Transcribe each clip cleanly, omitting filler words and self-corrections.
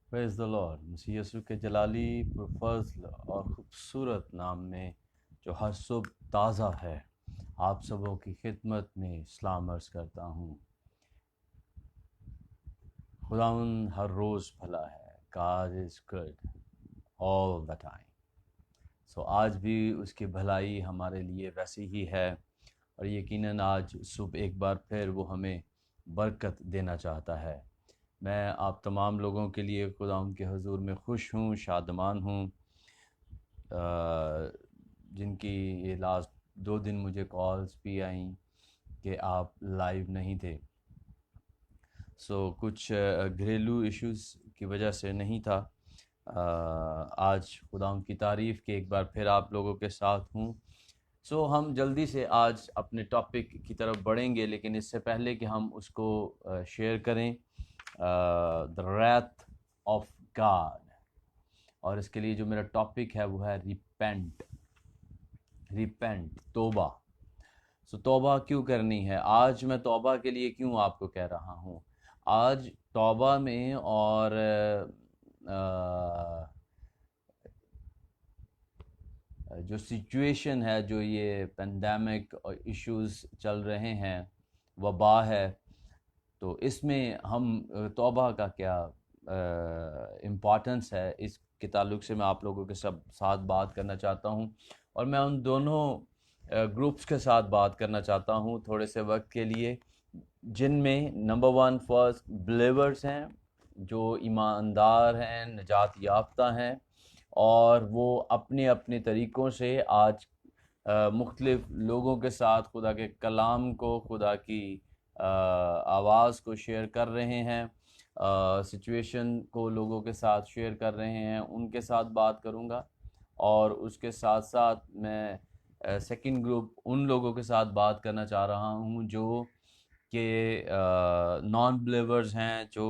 پریز دا lord. مسیح یسوع کے جلالی پرفضل اور خوبصورت نام میں جو ہر صبح تازہ ہے، آپ سبوں کی خدمت میں سلام عرض کرتا ہوں۔ خداوند ہر روز بھلا ہے، God is good all the time۔ آج بھی اس کی بھلائی ہمارے لیے ویسی ہی ہے، اور یقیناً آج صبح ایک بار پھر وہ ہمیں برکت دینا چاہتا ہے۔ میں آپ تمام لوگوں کے لیے خدا ان کے حضور میں خوش ہوں، شادمان ہوں، جن کی یہ لاسٹ 2 دن مجھے کالز بھی آئیں کہ آپ لائیو نہیں تھے۔ کچھ گھریلو ایشوز کی وجہ سے نہیں تھا۔ آج خدا ان کی تعریف کے ایک بار پھر آپ لوگوں کے ساتھ ہوں۔ ہم جلدی سے آج اپنے ٹاپک کی طرف بڑھیں گے، لیکن اس سے پہلے کہ ہم اس کو شیئر کریں، the wrath of God، اور اس کے لیے جو میرا ٹاپک ہے وہ ہے ریپینٹ، توبہ۔ توبہ کیوں کرنی ہے؟ آج میں توبہ کے لیے کیوں آپ کو کہہ رہا ہوں؟ آج توبہ میں اور جو سچویشن ہے، جو یہ پینڈیمک اور ایشوز چل رہے ہیں، وبا ہے، تو اس میں ہم توبہ کا کیا امپورٹنس ہے، اس کے تعلق سے میں آپ لوگوں کے ساتھ بات کرنا چاہتا ہوں، اور میں ان دونوں گروپس کے ساتھ بات کرنا چاہتا ہوں تھوڑے سے وقت کے لیے، جن میں نمبر 1 فرسٹ بلیورز ہیں، جو ایماندار ہیں، نجات یافتہ ہیں، اور وہ اپنے اپنے طریقوں سے آج مختلف لوگوں کے ساتھ خدا کے کلام کو، خدا کی آواز کو شیئر کر رہے ہیں، سچویشن کو لوگوں کے ساتھ شیئر کر رہے ہیں۔ ان کے ساتھ بات کروں گا، اور اس کے ساتھ ساتھ میں سیکنڈ گروپ ان لوگوں کے ساتھ بات کرنا چاہ رہا ہوں جو کہ نان بلیورز ہیں، جو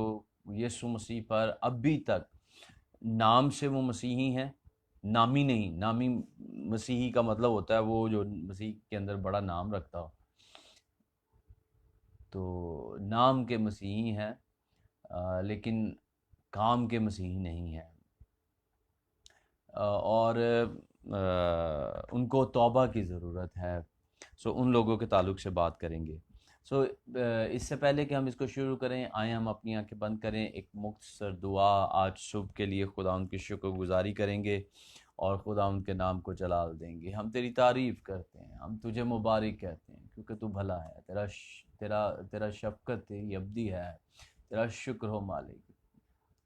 یسوع مسیح پر ابھی تک نام سے وہ مسیحی ہیں، نامی نہیں۔ نامی مسیحی کا مطلب ہوتا ہے وہ جو مسیح کے اندر بڑا نام رکھتا ہو، تو نام کے مسیحی ہیں، لیکن کام کے مسیحی نہیں ہیں، اور ان کو توبہ کی ضرورت ہے۔ ان لوگوں کے تعلق سے بات کریں گے۔ اس سے پہلے کہ ہم اس کو شروع کریں، آئیں ہم اپنی آنکھیں بند کریں، ایک مختصر دعا آج صبح کے لیے خدا ان کی شکر گزاری کریں گے، اور خدا ان کے نام کو جلال دیں گے۔ ہم تیری تعریف کرتے ہیں، ہم تجھے مبارک کہتے ہیں، کیونکہ تو بھلا ہے، تیرا شفقت تیری ابدی ہے۔ تیرا شکر ہو مالک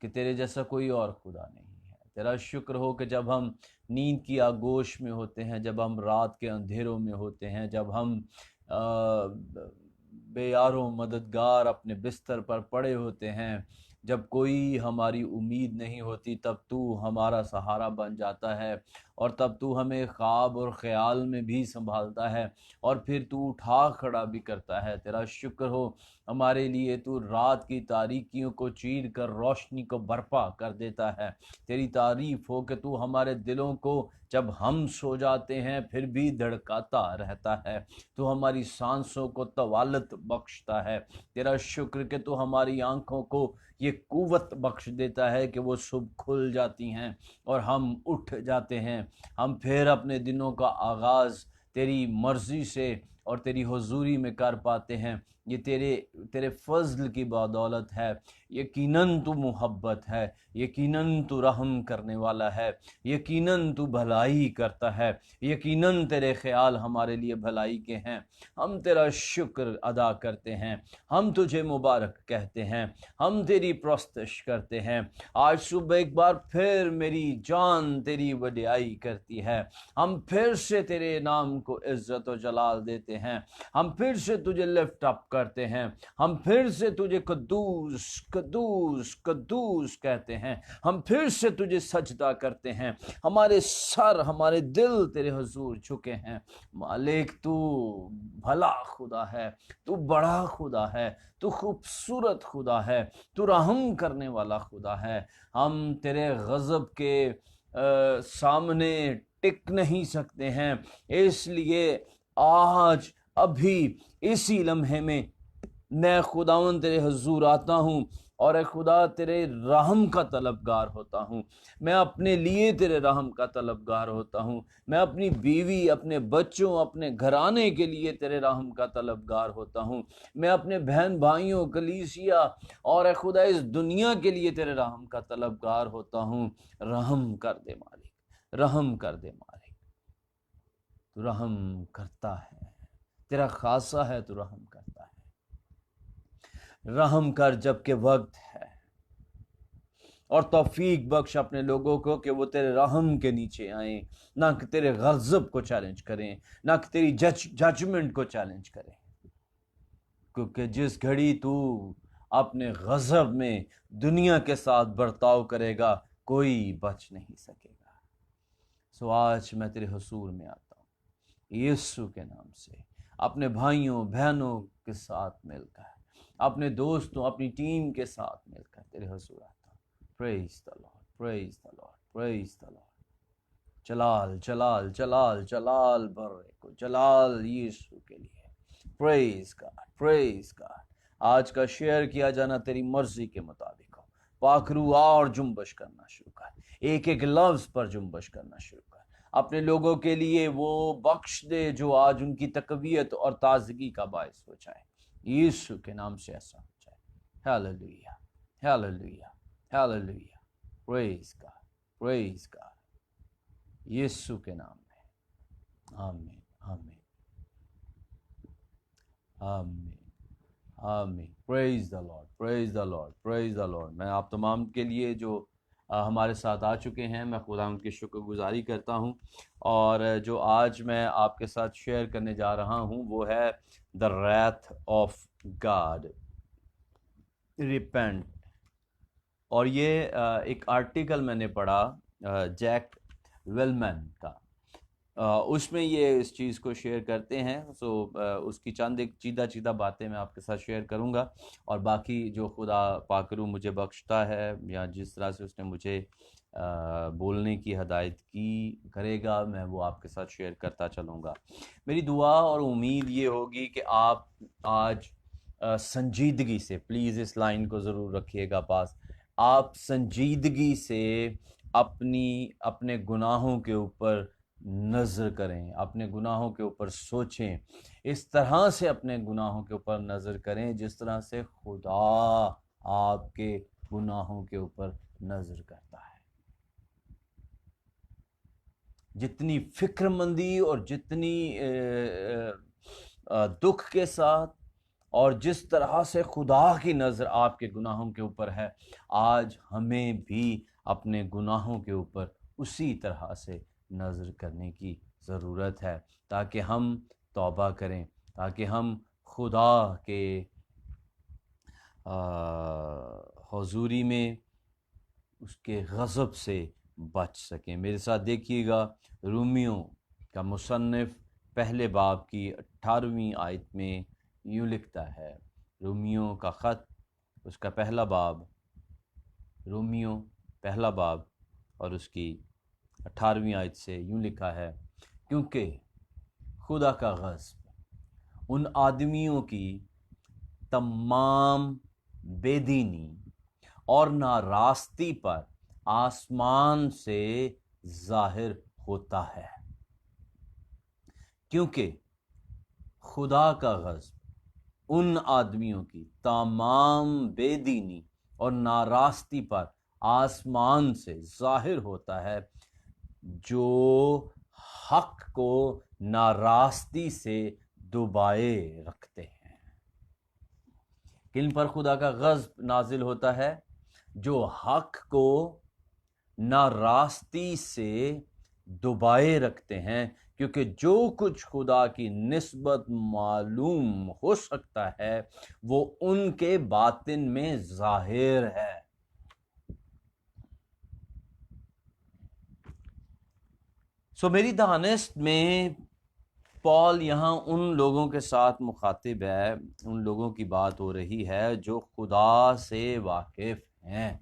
کہ تیرے جیسا کوئی اور خدا نہیں ہے۔ تیرا شکر ہو کہ جب ہم نیند کی آگوش میں ہوتے ہیں، جب ہم رات کے اندھیروں میں ہوتے ہیں، جب ہم بے یار و مددگار اپنے بستر پر پڑے ہوتے ہیں، جب کوئی ہماری امید نہیں ہوتی، تب تو ہمارا سہارا بن جاتا ہے، اور تب تو ہمیں خواب اور خیال میں بھی سنبھالتا ہے، اور پھر تو اٹھا کھڑا بھی کرتا ہے۔ تیرا شکر ہو ہمارے لیے، تو رات کی تاریکیوں کو چیر کر روشنی کو برپا کر دیتا ہے۔ تیری تعریف ہو کہ تو ہمارے دلوں کو جب ہم سو جاتے ہیں پھر بھی دھڑکاتا رہتا ہے، تو ہماری سانسوں کو طوالت بخشتا ہے۔ تیرا شکر کہ تو ہماری آنکھوں کو یہ قوت بخش دیتا ہے کہ وہ صبح کھل جاتی ہیں اور ہم اٹھ جاتے ہیں۔ ہم پھر اپنے دنوں کا آغاز تیری مرضی سے اور تیری حضوری میں کر پاتے ہیں۔ یہ تیرے فضل کی بدولت ہے۔ یقیناً تو محبت ہے، یقیناً تو رحم کرنے والا ہے، یقیناً تو بھلائی کرتا ہے، یقیناً تیرے خیال ہمارے لیے بھلائی کے ہیں۔ ہم تیرا شکر ادا کرتے ہیں، ہم تجھے مبارک کہتے ہیں، ہم تیری پرستش کرتے ہیں۔ آج صبح ایک بار پھر میری جان تیری وڈیائی کرتی ہے۔ ہم پھر سے تیرے نام کو عزت و جلال دیتے ہیں، ہم پھر سے تجھے لفٹ اپ کرتے ہیں، ہم پھر سے تجھے قدوس قدوس قدوس کہتے ہیں، ہم پھر سے تجھے سجدہ کرتے ہیں۔ ہمارے سر، ہمارے دل تیرے حضور جھکے ہیں۔ مالک تو بھلا خدا ہے، تو بڑا خدا ہے، تو خوبصورت خدا ہے، تو رحم کرنے والا خدا ہے۔ ہم تیرے غضب کے سامنے ٹک نہیں سکتے ہیں، اس لیے آج ابھی اسی لمحے میں خداوند تیرے حضور آتا ہوں اور اے خدا تیرے رحم کا طلبگار ہوتا ہوں، میں اپنے لیے تیرے رحم کا طلبگار ہوتا ہوں، میں اپنی بیوی، اپنے بچوں، اپنے گھرانے کے لیے تیرے رحم کا طلبگار ہوتا ہوں، میں اپنے بہن بھائیوں، کلیسیا اور اے خدا اس دنیا کے لیے تیرے رحم کا طلبگار ہوتا ہوں۔ رحم کر دے مالک، رحم کر دے مالک، تو رحم کرتا ہے، تیرا خاصہ ہے، تو رحم کرتا ہے۔ رحم کر جب کہ وقت ہے، اور توفیق بخش اپنے لوگوں کو کہ وہ تیرے رحم کے نیچے آئیں، نہ کہ تیرے غضب کو چیلنج کریں، نہ کہ تیری ججمنٹ کو چیلنج کریں، کیونکہ جس گھڑی تو اپنے غضب میں دنیا کے ساتھ برتاؤ کرے گا کوئی بچ نہیں سکے گا۔ سو آج میں تیرے حضور میں آتا ہوں یسوع کے نام سے، اپنے بھائیوں بہنوں کے ساتھ مل کر، اپنے دوستوں، اپنی ٹیم کے ساتھ مل کر تیرے حضور آتا ہوں۔ Praise the Lord, praise the Lord, praise the Lord۔ جلال جلال جلال جلال برے کو جلال یسوع کے لیے۔ Praise God, praise God۔ آج کا شیئر کیا جانا تیری مرضی کے مطابق ہو۔ پاک روح اور جنبش کرنا شروع کر، ایک ایک لفظ پر جنبش کرنا شروع کر، اپنے لوگوں کے لیے وہ بخش دے جو آج ان کی تقویت اور تازگی کا باعث ہو جائے، یسوع کے نام سے ایسا ہو جائے۔ ہیلیلویہ، ہیلیلویہ، ہیلیلویہ، پریز گاڈ، پریز گاڈ، یسوع کے نام میں، آمین، آمین، آمین، آمین۔ پریز دا لارڈ، پریز دا لارڈ، پریز دا لارڈ۔ میں آپ تمام کے لیے جو ہمارے ساتھ آ چکے ہیں، میں خدا ان کی شکر گزاری کرتا ہوں، اور جو آج میں آپ کے ساتھ شیئر کرنے جا رہا ہوں وہ ہے دا ریتھ آف گاڈ، ریپینٹ۔ اور یہ ایک آرٹیکل میں نے پڑھا جیک ویلمین کا، اس میں یہ اس چیز کو شیئر کرتے ہیں۔ سو اس کی چند ایک چیدہ باتیں میں آپ کے ساتھ شیئر کروں گا، اور باقی جو خدا پاک روح مجھے بخشتا ہے یا جس طرح سے اس نے مجھے بولنے کی ہدایت کی کرے گا، میں وہ آپ کے ساتھ شیئر کرتا چلوں گا۔ میری دعا اور امید یہ ہوگی کہ آپ آج سنجیدگی سے، پلیز اس لائن کو ضرور رکھیے گا پاس، آپ سنجیدگی سے اپنے گناہوں کے اوپر نظر کریں، اپنے گناہوں کے اوپر سوچیں، اس طرح سے اپنے گناہوں کے اوپر نظر کریں جس طرح سے خدا آپ کے گناہوں کے اوپر نظر کرتا ہے۔ جتنی فکر مندی اور جتنی دکھ کے ساتھ اور جس طرح سے خدا کی نظر آپ کے گناہوں کے اوپر ہے، آج ہمیں بھی اپنے گناہوں کے اوپر اسی طرح سے نظر کرنے کی ضرورت ہے، تاکہ ہم توبہ کریں، تاکہ ہم خدا کے حضوری میں اس کے غضب سے بچ سکیں۔ میرے ساتھ دیکھیے گا، رومیوں کا مصنف پہلے باب کی 18ویں آیت میں یوں لکھتا ہے، رومیوں کا خط اس کا پہلا باب، رومیوں پہلا باب اور اس کی 18ویں آیت سے یوں لکھا ہے، کیونکہ خدا کا غضب ان آدمیوں کی تمام بے دینی اور ناراستی پر آسمان سے ظاہر ہوتا ہے۔ کیونکہ خدا کا غضب ان آدمیوں کی تمام بے دینی اور ناراستی پر آسمان سے ظاہر ہوتا ہے، جو حق کو ناراستی سے دبائے رکھتے ہیں۔ کن پر خدا کا غضب نازل ہوتا ہے؟ جو حق کو ناراستی سے دبائے رکھتے ہیں، کیونکہ جو کچھ خدا کی نسبت معلوم ہو سکتا ہے وہ ان کے باطن میں ظاہر ہے۔ سو میری دانست میں پال یہاں ان لوگوں کے ساتھ مخاطب ہے، ان لوگوں کی بات ہو رہی ہے جو خدا سے واقف ہیں،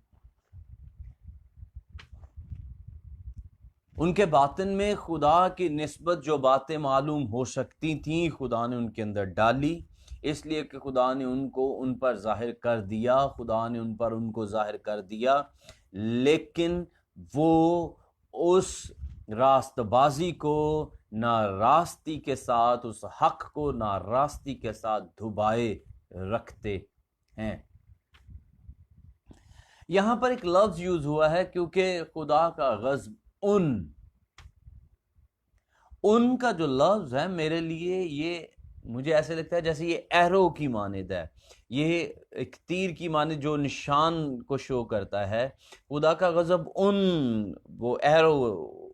ان کے باطن میں خدا کی نسبت جو باتیں معلوم ہو سکتی تھیں خدا نے ان کے اندر ڈالی، اس لیے کہ خدا نے ان پر ظاہر کر دیا، خدا نے ان کو ظاہر کر دیا، لیکن وہ اس راست بازی کو ناراستی کے ساتھ، اس حق کو ناراستی کے ساتھ دھبائے رکھتے ہیں۔ یہاں پر ایک لفظ یوز ہوا ہے کیونکہ خدا کا غضب ان کا جو لفظ ہے میرے لیے یہ مجھے ایسے لگتا ہے جیسے یہ ایرو کی مانند ہے، یہ ایک تیر کی مانند جو نشان کو شو کرتا ہے۔ خدا کا غضب وہ ایرو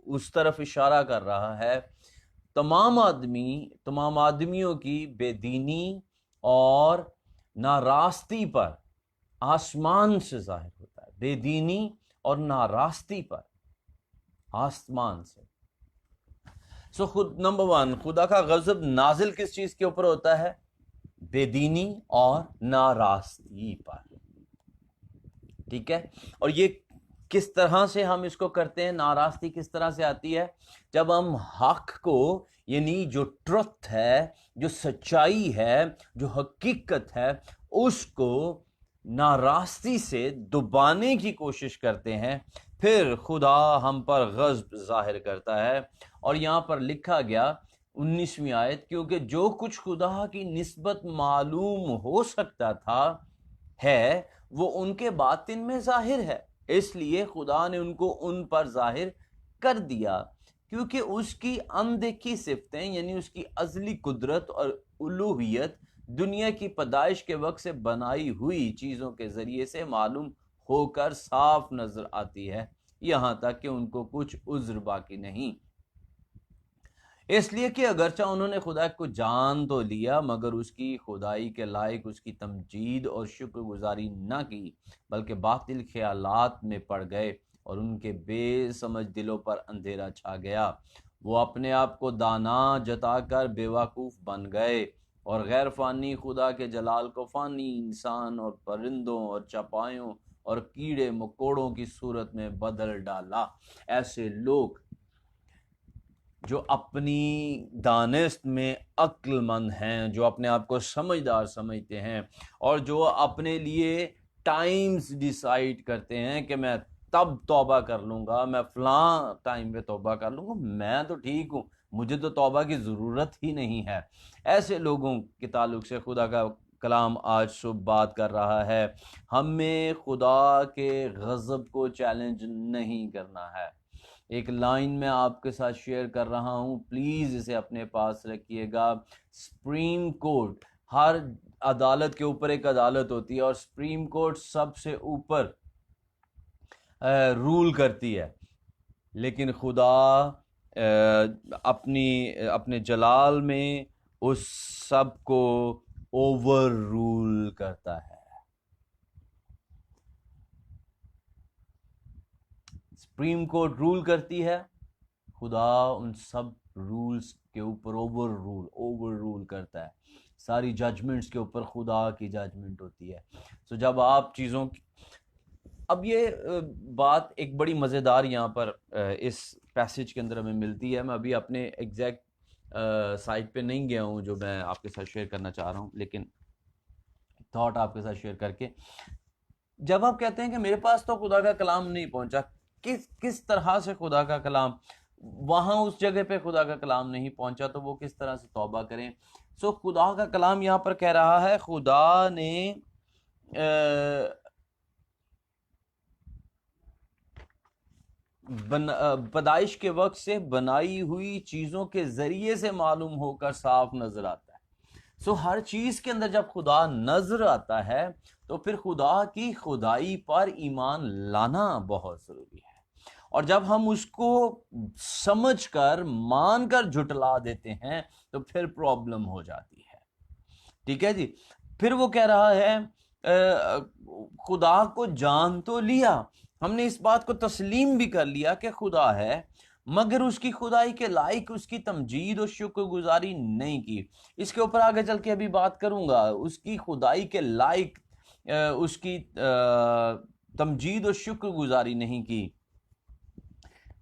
اس طرف اشارہ کر رہا ہے، تمام آدمیوں کی بے دینی اور ناراستی پر آسمان سے ظاہر ہوتا ہے، بے دینی اور ناراستی پر آسمان سے۔ نمبر 1، خدا کا غضب نازل کس چیز کے اوپر ہوتا ہے؟ بے دینی اور ناراستی پر، ٹھیک ہے؟ اور یہ کس طرح سے ہم اس کو کرتے ہیں؟ ناراستی کس طرح سے آتی ہے؟ جب ہم حق کو، یعنی جو ٹروتھ ہے، جو سچائی ہے، جو حقیقت ہے، اس کو ناراستی سے دبانے کی کوشش کرتے ہیں، پھر خدا ہم پر غضب ظاہر کرتا ہے۔ اور یہاں پر لکھا گیا 19ویں آیت، کیونکہ جو کچھ خدا کی نسبت معلوم ہو سکتا تھا ہے وہ ان کے باطن میں ظاہر ہے، اس لیے خدا نے ان پر ظاہر کر دیا، کیونکہ اس کی اندیکھی صفتیں یعنی اس کی ازلی قدرت اور الوہیت دنیا کی پیدائش کے وقت سے بنائی ہوئی چیزوں کے ذریعے سے معلوم ہو کر صاف نظر آتی ہے، یہاں تک کہ ان کو کچھ عذر باقی نہیں، اس لیے کہ اگرچہ انہوں نے خدا کو جان تو لیا مگر اس کی خدائی کے لائق اس کی تمجید اور شکر گزاری نہ کی، بلکہ باطل خیالات میں پڑ گئے اور ان کے بے سمجھ دلوں پر اندھیرا چھا گیا، وہ اپنے آپ کو دانا جتا کر بے وقوف بن گئے اور غیر فانی خدا کے جلال کو فانی انسان اور پرندوں اور چپائوں اور کیڑے مکوڑوں کی صورت میں بدل ڈالا۔ ایسے لوگ جو اپنی دانست میں عقل مند ہیں، جو اپنے آپ کو سمجھدار سمجھتے ہیں اور جو اپنے لیے ٹائمز ڈیسائیڈ کرتے ہیں کہ میں تب توبہ کر لوں گا، میں فلاں ٹائم پہ توبہ کر لوں گا، میں تو ٹھیک ہوں، مجھے تو توبہ کی ضرورت ہی نہیں ہے، ایسے لوگوں کے تعلق سے خدا کا کلام آج صبح بات کر رہا ہے۔ ہمیں خدا کے غضب کو چیلنج نہیں کرنا ہے۔ ایک لائن میں آپ کے ساتھ شیئر کر رہا ہوں، پلیز اسے اپنے پاس رکھیے گا۔ سپریم کورٹ، ہر عدالت کے اوپر ایک عدالت ہوتی ہے اور سپریم کورٹ سب سے اوپر رول کرتی ہے، لیکن خدا اپنے جلال میں اس سب کو اوور رول کرتا ہے۔ سپریم کورٹ رول کرتی ہے، خدا ان سب رولز کے اوپر اوور رول کرتا ہے، ساری ججمنٹس کے اوپر خدا کی ججمنٹ ہوتی ہے۔ تو جب آپ چیزوں کی، اب یہ بات ایک بڑی مزیدار یہاں پر اس پیسج کے اندر ہمیں ملتی ہے، میں ابھی اپنے ایگزیکٹ سائٹ پہ نہیں گیا ہوں جو میں آپ کے ساتھ شیئر کرنا چاہ رہا ہوں، لیکن تھاٹ آپ کے ساتھ شیئر کر کے، جب آپ کہتے ہیں کہ میرے پاس تو خدا کا کلام نہیں پہنچا، کس طرح سے خدا کا کلام وہاں اس جگہ پہ خدا کا کلام نہیں پہنچا تو وہ کس طرح سے توبہ کریں؟ خدا کا کلام یہاں پر کہہ رہا ہے خدا نے پیدائش کے وقت سے بنائی ہوئی چیزوں کے ذریعے سے معلوم ہو کر صاف نظر آتا ہے۔ ہر چیز کے اندر جب خدا نظر آتا ہے تو پھر خدا کی خدائی پر ایمان لانا بہت ضروری ہے، اور جب ہم اس کو سمجھ کر مان کر جھٹلا دیتے ہیں تو پھر پرابلم ہو جاتی ہے، ٹھیک ہے جی۔ پھر وہ کہہ رہا ہے خدا کو جان تو لیا، ہم نے اس بات کو تسلیم بھی کر لیا کہ خدا ہے، مگر اس کی خدائی کے لائق اس کی تمجید اور شکر گزاری نہیں کی۔ اس کے اوپر آگے چل کے ابھی بات کروں گا، اس کی خدائی کے لائق اس کی تمجید اور شکر گزاری نہیں کی،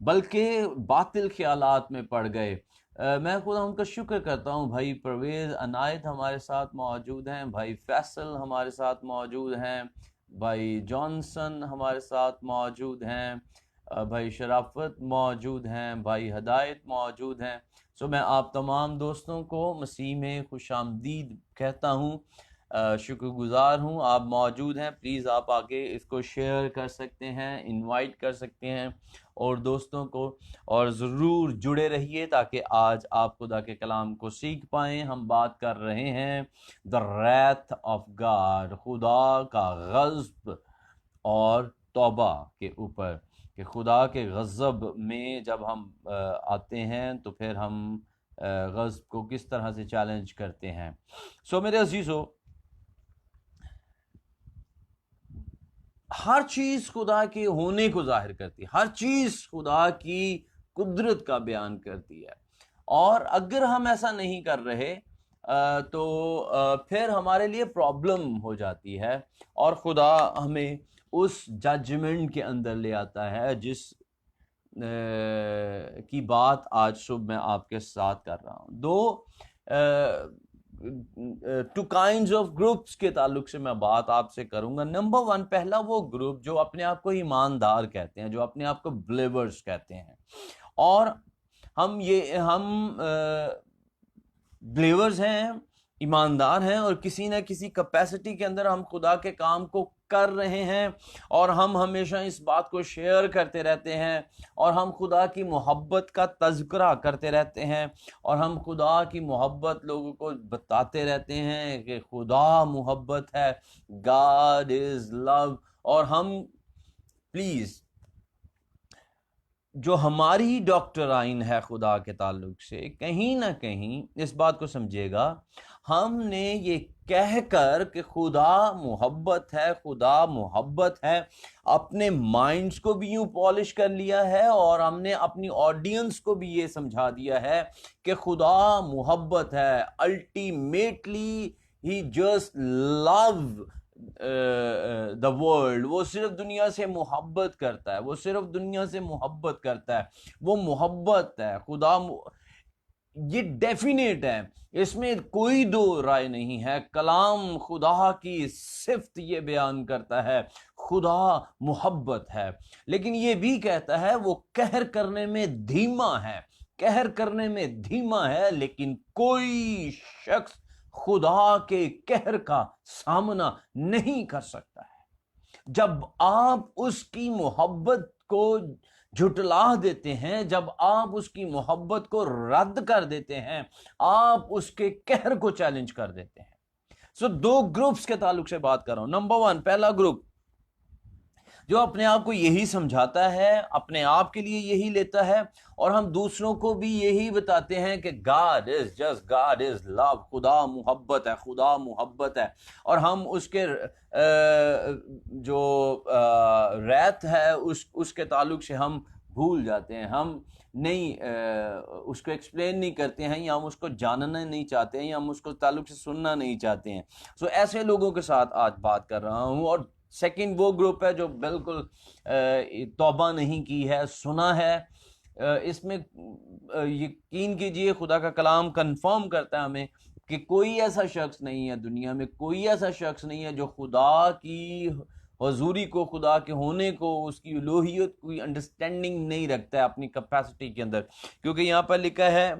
بلکہ باطل خیالات میں پڑ گئے، میں خدا ان کا شکر کرتا ہوں. بھائی پرویز عنایت ہمارے ساتھ موجود ہیں, بھائی فیصل ہمارے ساتھ موجود ہیں, بھائی جانسن ہمارے ساتھ موجود ہیں, بھائی شرافت موجود ہیں, بھائی ہدایت موجود ہیں. میں آپ تمام دوستوں کو مسیح میں خوش آمدید کہتا ہوں. شکر گزار ہوں آپ موجود ہیں. پلیز آپ آگے اس کو شیئر کر سکتے ہیں, انوائٹ کر سکتے ہیں اور دوستوں کو, اور ضرور جڑے رہیے تاکہ آج آپ خدا کے کلام کو سیکھ پائیں. ہم بات کر رہے ہیں the wrath of God, خدا کا غضب اور توبہ کے اوپر, کہ خدا کے غضب میں جب ہم آتے ہیں تو پھر ہم غضب کو کس طرح سے چیلنج کرتے ہیں. میرے عزیزو, ہر چیز خدا کے ہونے کو ظاہر کرتی ہے, ہر چیز خدا کی قدرت کا بیان کرتی ہے, اور اگر ہم ایسا نہیں کر رہے تو پھر ہمارے لیے پرابلم ہو جاتی ہے, اور خدا ہمیں اس ججمنٹ کے اندر لے آتا ہے جس کی بات آج صبح میں آپ کے ساتھ کر رہا ہوں. ٹو کائنڈز آف گروپس کے تعلق سے میں بات آپ سے کروں گا. نمبر 1, پہلا وہ گروپ جو اپنے آپ کو ایماندار کہتے ہیں, جو اپنے آپ کو بلیورز کہتے ہیں, اور ہم بلیورز ہیں, ایماندار ہیں, اور کسی نہ کسی کیپیسٹی کے اندر ہم خدا کے کام کو کر رہے ہیں, اور ہم ہمیشہ اس بات کو شیئر کرتے رہتے ہیں, اور ہم خدا کی محبت کا تذکرہ کرتے رہتے ہیں, اور ہم خدا کی محبت لوگوں کو بتاتے رہتے ہیں کہ خدا محبت ہے, God is love. اور ہم پلیز جو ہماری ڈاکٹرائن ہے خدا کے تعلق سے, کہیں نہ کہیں اس بات کو سمجھے گا, ہم نے یہ کہہ کر کہ خدا محبت ہے, خدا محبت ہے, اپنے مائنڈز کو بھی یوں پالش کر لیا ہے, اور ہم نے اپنی آڈینس کو بھی یہ سمجھا دیا ہے کہ خدا محبت ہے. Ultimately he just love the world. وہ صرف دنیا سے محبت کرتا ہے, وہ صرف دنیا سے محبت کرتا ہے, وہ محبت ہے. خدا یہ ڈیفینیٹ ہے, اس میں کوئی دو رائے نہیں ہے. کلام خدا کی صفت یہ بیان کرتا ہے, خدا محبت ہے, لیکن یہ بھی کہتا ہے وہ قہر کرنے میں دھیما ہے, قہر کرنے میں دھیما ہے, لیکن کوئی شخص خدا کے قہر کا سامنا نہیں کر سکتا ہے. جب آپ اس کی محبت کو جھٹلا دیتے ہیں, جب آپ اس کی محبت کو رد کر دیتے ہیں, آپ اس کے قہر کو چیلنج کر دیتے ہیں. دو گروپس کے تعلق سے بات کر رہا ہوں. نمبر 1, پہلا گروپ جو اپنے آپ کو یہی سمجھاتا ہے, اپنے آپ کے لیے یہی لیتا ہے, اور ہم دوسروں کو بھی یہی بتاتے ہیں کہ God is just, God is love, خدا محبت ہے, خدا محبت ہے, اور ہم اس کے جو ریت ہے اس کے تعلق سے ہم بھول جاتے ہیں. ہم نہیں اس کو ایکسپلین نہیں کرتے ہیں, یا ہم اس کو جاننا نہیں چاہتے ہیں, یا ہم اس کو تعلق سے سننا نہیں چاہتے ہیں. ایسے لوگوں کے ساتھ آج بات کر رہا ہوں. اور سیکنڈ وہ گروپ ہے جو بالکل توبہ نہیں کی ہے, سنا ہے. اس میں یقین کیجئے خدا کا کلام کنفرم کرتا ہے ہمیں کہ کوئی ایسا شخص نہیں ہے دنیا میں, کوئی ایسا شخص نہیں ہے جو خدا کی حضوری کو, خدا کے ہونے کو, اس کی الوہیت کوئی انڈرسٹینڈنگ نہیں رکھتا ہے اپنی کیپیسٹی کے اندر. کیونکہ یہاں پر لکھا ہے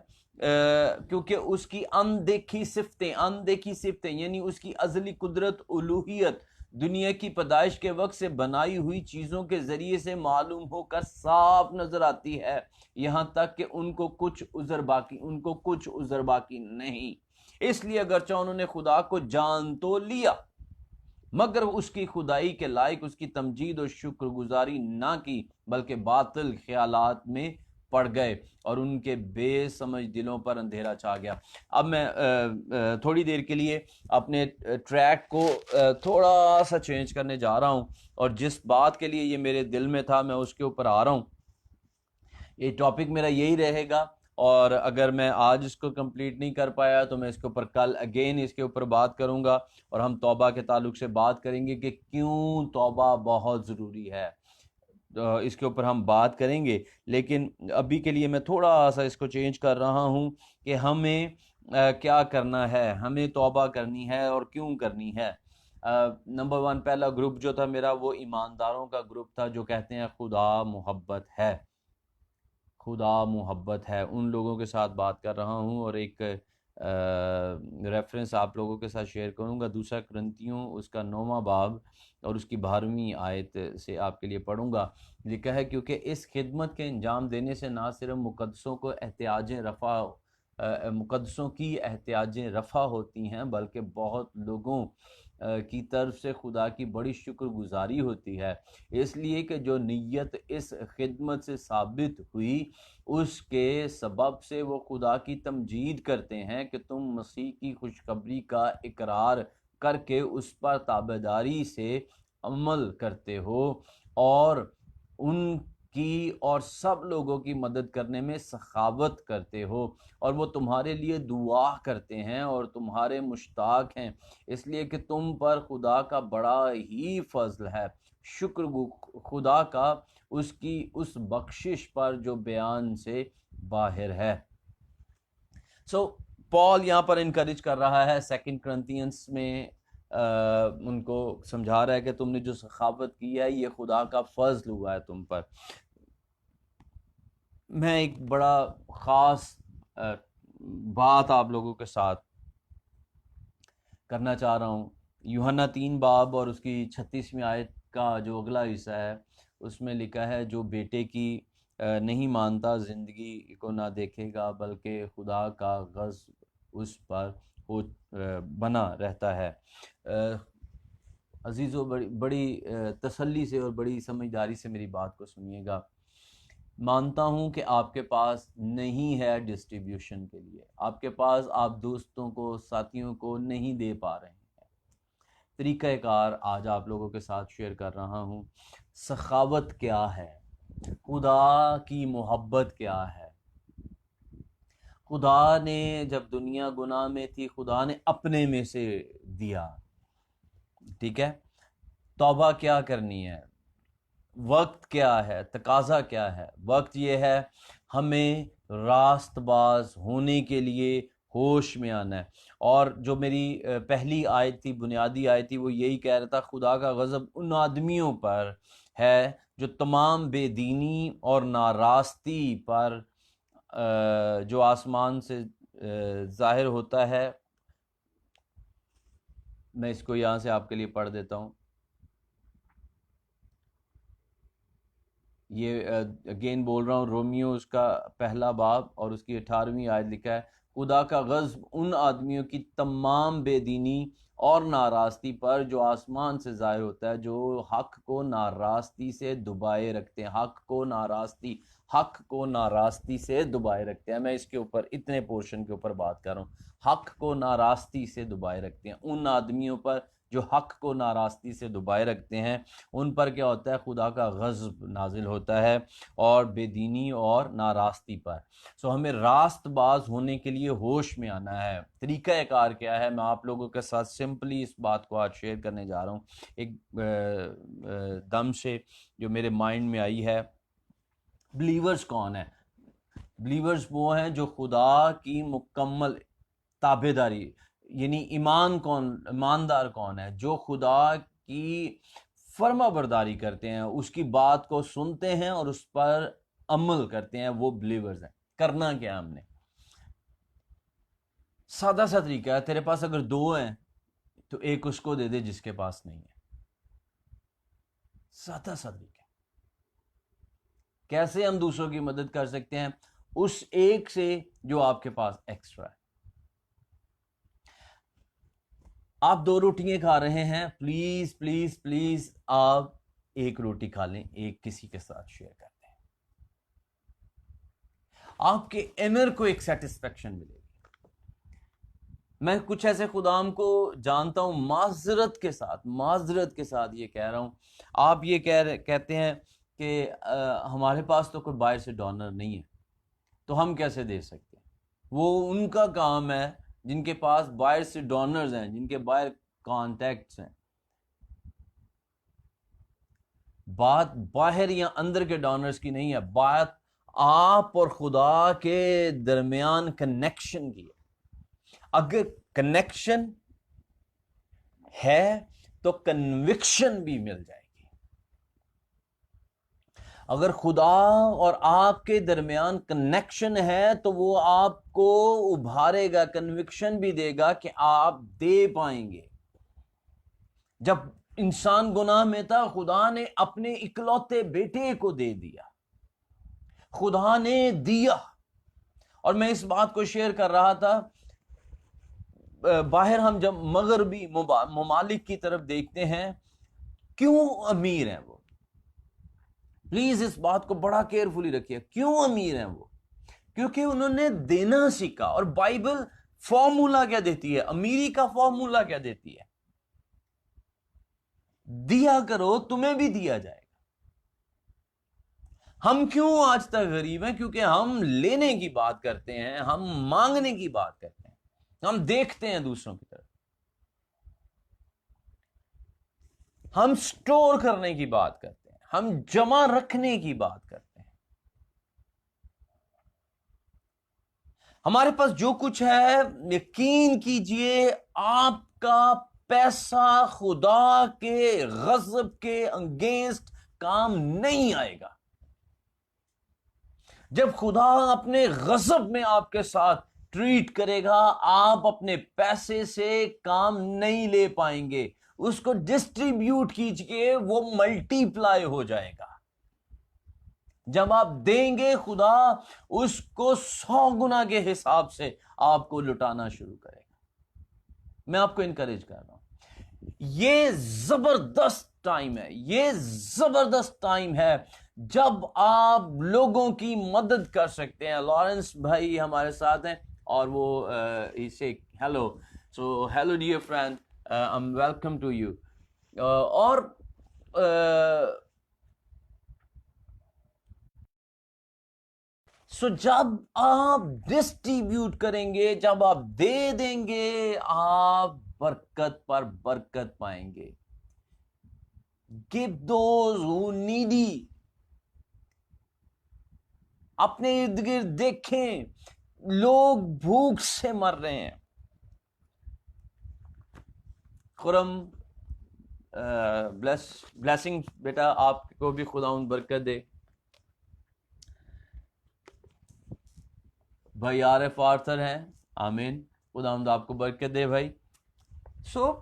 کیونکہ اس کی اندیکھی صفتیں یعنی اس کی ازلی قدرت, الوہیت دنیا کی پیدائش کے وقت سے بنائی ہوئی چیزوں کے ذریعے سے معلوم ہو کر صاف نظر آتی ہے, یہاں تک کہ ان کو کچھ عذر باقی نہیں. اس لیے اگرچہ انہوں نے خدا کو جان تو لیا, مگر اس کی خدائی کے لائق اس کی تمجید اور شکر گزاری نہ کی, بلکہ باطل خیالات میں پڑ گئے, اور ان کے بے سمجھ دلوں پر اندھیرا چھا گیا. اب میں تھوڑی دیر کے لیے اپنے ٹریک کو تھوڑا سا چینج کرنے جا رہا ہوں, اور جس بات کے لیے یہ میرے دل میں تھا میں اس کے اوپر آ رہا ہوں. یہ ٹاپک میرا یہی رہے گا, اور اگر میں آج اس کو کمپلیٹ نہیں کر پایا تو میں اس کے اوپر کل اگین اس کے اوپر بات کروں گا, اور ہم توبہ کے تعلق سے بات کریں گے کہ کیوں توبہ بہت ضروری ہے. اس کے اوپر ہم بات کریں گے، لیکن ابھی کے لیے میں تھوڑا سا اس کو چینج کر رہا ہوں کہ ہمیں کیا کرنا ہے، ہمیں توبہ کرنی ہے اور کیوں کرنی ہے۔ نمبر 1 پہلا گروپ جو تھا میرا وہ ایمانداروں کا گروپ تھا جو کہتے ہیں خدا محبت ہے، خدا محبت ہے۔ ان لوگوں کے ساتھ بات کر رہا ہوں، اور ایک ریفرنس آپ لوگوں کے ساتھ شیئر کروں گا، 2 کرنتیوں اس کا 9واں باب اور اس کی 12ویں آیت سے آپ کے لیے پڑھوں گا۔ لکھا ہے کیونکہ اس خدمت کے انجام دینے سے نہ صرف مقدسوں کی احتیاجیں رفع ہوتی ہیں، بلکہ بہت لوگوں کی طرف سے خدا کی بڑی شکر گزاری ہوتی ہے، اس لیے کہ جو نیت اس خدمت سے ثابت ہوئی اس کے سبب سے وہ خدا کی تمجید کرتے ہیں کہ تم مسیح کی خوشخبری کا اقرار کر کے اس پر تابعداری سے عمل کرتے ہو، اور ان کی اور سب لوگوں کی مدد کرنے میں سخاوت کرتے ہو، اور وہ تمہارے لیے دعا کرتے ہیں اور تمہارے مشتاق ہیں، اس لیے کہ تم پر خدا کا بڑا ہی فضل ہے، شکر خدا کا اس کی اس بخشش پر جو بیان سے باہر ہے۔ پال یہاں پر انکریج کر رہا ہے 2 کرنتھینس میں، ان کو سمجھا رہا ہے کہ تم نے جو سخاوت کی ہے یہ خدا کا فضل ہوا ہے تم پر۔ میں ایک بڑا خاص بات آپ لوگوں کے ساتھ کرنا چاہ رہا ہوں۔ یوحنا 3 باب اور اس کی 36ویں آیت کا جو اگلا حصہ ہے اس میں لکھا ہے جو بیٹے کی نہیں مانتا زندگی کو نہ دیکھے گا، بلکہ خدا کا غضب اس پر بنا رہتا ہے۔ عزیزو بڑی تسلی سے اور بڑی سمجھداری سے میری بات کو سنیے گا۔ مانتا ہوں کہ آپ کے پاس نہیں ہے ڈسٹریبیوشن کے لیے، آپ کے پاس آپ دوستوں کو ساتھیوں کو نہیں دے پا رہے ہیں۔ طریقہ کار آج آپ لوگوں کے ساتھ شیئر کر رہا ہوں۔ سخاوت کیا ہے؟ خدا کی محبت کیا ہے؟ خدا نے جب دنیا گناہ میں تھی خدا نے اپنے میں سے دیا، ٹھیک ہے؟ توبہ کیا کرنی ہے؟ وقت کیا ہے؟ تقاضا کیا ہے؟ وقت یہ ہے ہمیں راست باز ہونے کے لیے ہوش میں آنا ہے۔ اور جو میری پہلی آیت تھی، بنیادی آیت تھی، وہ یہی کہہ رہا تھا خدا کا غضب ان آدمیوں پر ہے جو تمام بے دینی اور ناراستی پر جو آسمان سے ظاہر ہوتا ہے۔ میں اس کو یہاں سے آپ کے لیے پڑھ دیتا ہوں۔ یہ اگین بول رہا ہوں، رومیو اس کا 1 باب اور اس کی 18ویں آیت لکھا ہے خدا کا غضب ان آدمیوں کی تمام بے دینی اور ناراستی پر جو آسمان سے ظاہر ہوتا ہے، جو حق کو ناراستی سے دبائے رکھتے ہیں، حق کو ناراستی سے دبائے رکھتے ہیں۔ میں اس کے اوپر اتنے پورشن کے اوپر بات کر رہا ہوں، حق کو ناراستی سے دبائے رکھتے ہیں۔ ان آدمیوں پر جو حق کو ناراستی سے دبائے رکھتے ہیں ان پر کیا ہوتا ہے؟ خدا کا غضب نازل ہوتا ہے، اور بے دینی اور ناراستی پر۔ ہمیں راست باز ہونے کے لیے ہوش میں آنا ہے۔ طریقہ کار کیا ہے؟ میں آپ لوگوں کے ساتھ سمپلی اس بات کو آج شیئر کرنے جا رہا ہوں، ایک دم سے جو میرے مائنڈ میں آئی ہے۔ بلیورز کون ہیں؟ بلیورز وہ ہیں جو خدا کی مکمل تابع داری، یعنی ایماندار کون ہے؟ جو خدا کی فرما برداری کرتے ہیں، اس کی بات کو سنتے ہیں اور اس پر عمل کرتے ہیں، وہ بلیورز ہیں۔ کرنا کیا ہم نے؟ سادہ سا طریقہ ہے، تیرے پاس اگر 2 ہیں تو ایک اس کو دے دے جس کے پاس نہیں ہے۔ سادہ سا طریقہ۔ کیسے ہم دوسروں کی مدد کر سکتے ہیں؟ اس ایک سے جو آپ کے پاس ایکسٹرا ہے۔ آپ 2 روٹیاں کھا رہے ہیں، پلیز پلیز پلیز آپ 1 روٹی کھا لیں، ایک کسی کے ساتھ شیئر کر دیں۔ آپ کے انر کو ایک سیٹسفیکشن ملے گی۔ میں کچھ ایسے خدام کو جانتا ہوں، معذرت کے ساتھ یہ کہہ رہا ہوں، آپ یہ کہتے ہیں کہ ہمارے پاس تو کوئی باہر سے ڈونر نہیں ہے تو ہم کیسے دے سکتے ہیں؟ وہ ان کا کام ہے جن کے پاس باہر سے ڈونرز ہیں، جن کے باہر کانٹیکٹس ہیں۔ بات باہر یا اندر کے ڈونرز کی نہیں ہے، بات آپ اور خدا کے درمیان کنیکشن کی ہے۔ اگر کنیکشن ہے تو کنوکشن بھی مل جائے گی۔ اگر خدا اور آپ کے درمیان کنیکشن ہے تو وہ آپ کو ابھارے گا، کنوکشن بھی دے گا کہ آپ دے پائیں گے۔ جب انسان گناہ میں تھا، خدا نے اپنے اکلوتے بیٹے کو دے دیا، خدا نے دیا۔ اور میں اس بات کو شیئر کر رہا تھا، باہر ہم جب مغربی ممالک کی طرف دیکھتے ہیں، کیوں امیر ہیں وہ؟ پلیز اس بات کو بڑا کیئرفلی رکھیے، کیوں امیر ہیں وہ؟ کیونکہ انہوں نے دینا سیکھا۔ اور بائبل فارمولا کیا دیتی ہے؟ امیری کا فارمولا کیا دیتی ہے؟ دیا کرو تمہیں بھی دیا جائے گا۔ ہم کیوں آج تک غریب ہیں؟ کیونکہ ہم لینے کی بات کرتے ہیں، ہم مانگنے کی بات کرتے ہیں، ہم دیکھتے ہیں دوسروں کی طرف، ہم سٹور کرنے کی بات کرتے ہیں، ہم جمع رکھنے کی بات کرتے ہیں۔ ہمارے پاس جو کچھ ہے، یقین کیجئے آپ کا پیسہ خدا کے غضب کے انگینسٹ کام نہیں آئے گا۔ جب خدا اپنے غضب میں آپ کے ساتھ ٹریٹ کرے گا، آپ اپنے پیسے سے کام نہیں لے پائیں گے۔ اس کو ڈسٹریبیوٹ کیجئے، وہ ملٹی پلائی ہو جائے گا۔ جب آپ دیں گے، خدا اس کو 100 گنا کے حساب سے آپ کو لٹانا شروع کرے گا۔ میں آپ کو انکریج کر رہا ہوں، یہ زبردست ٹائم ہے، یہ زبردست ٹائم ہے جب آپ لوگوں کی مدد کر سکتے ہیں۔ لارنس بھائی ہمارے ساتھ ہیں اور وہ اسے hello, so hello dear friend, I am welcome to you. اور سو جب آپ ڈسٹریبیوٹ کریں گے، جب آپ دے دیں گے، آپ برکت پر برکت پائیں گے۔ Give those who needy۔ اپنے ارد گرد دیکھیں، لوگ بھوک سے مر رہے ہیں۔ خرم بلیسنگ بیٹا، آپ کو بھی خداوند برکت دے۔ بھائی عارف آرتھر ہیں، آمین، خداوند آپ کو برکت دے بھائی۔ سو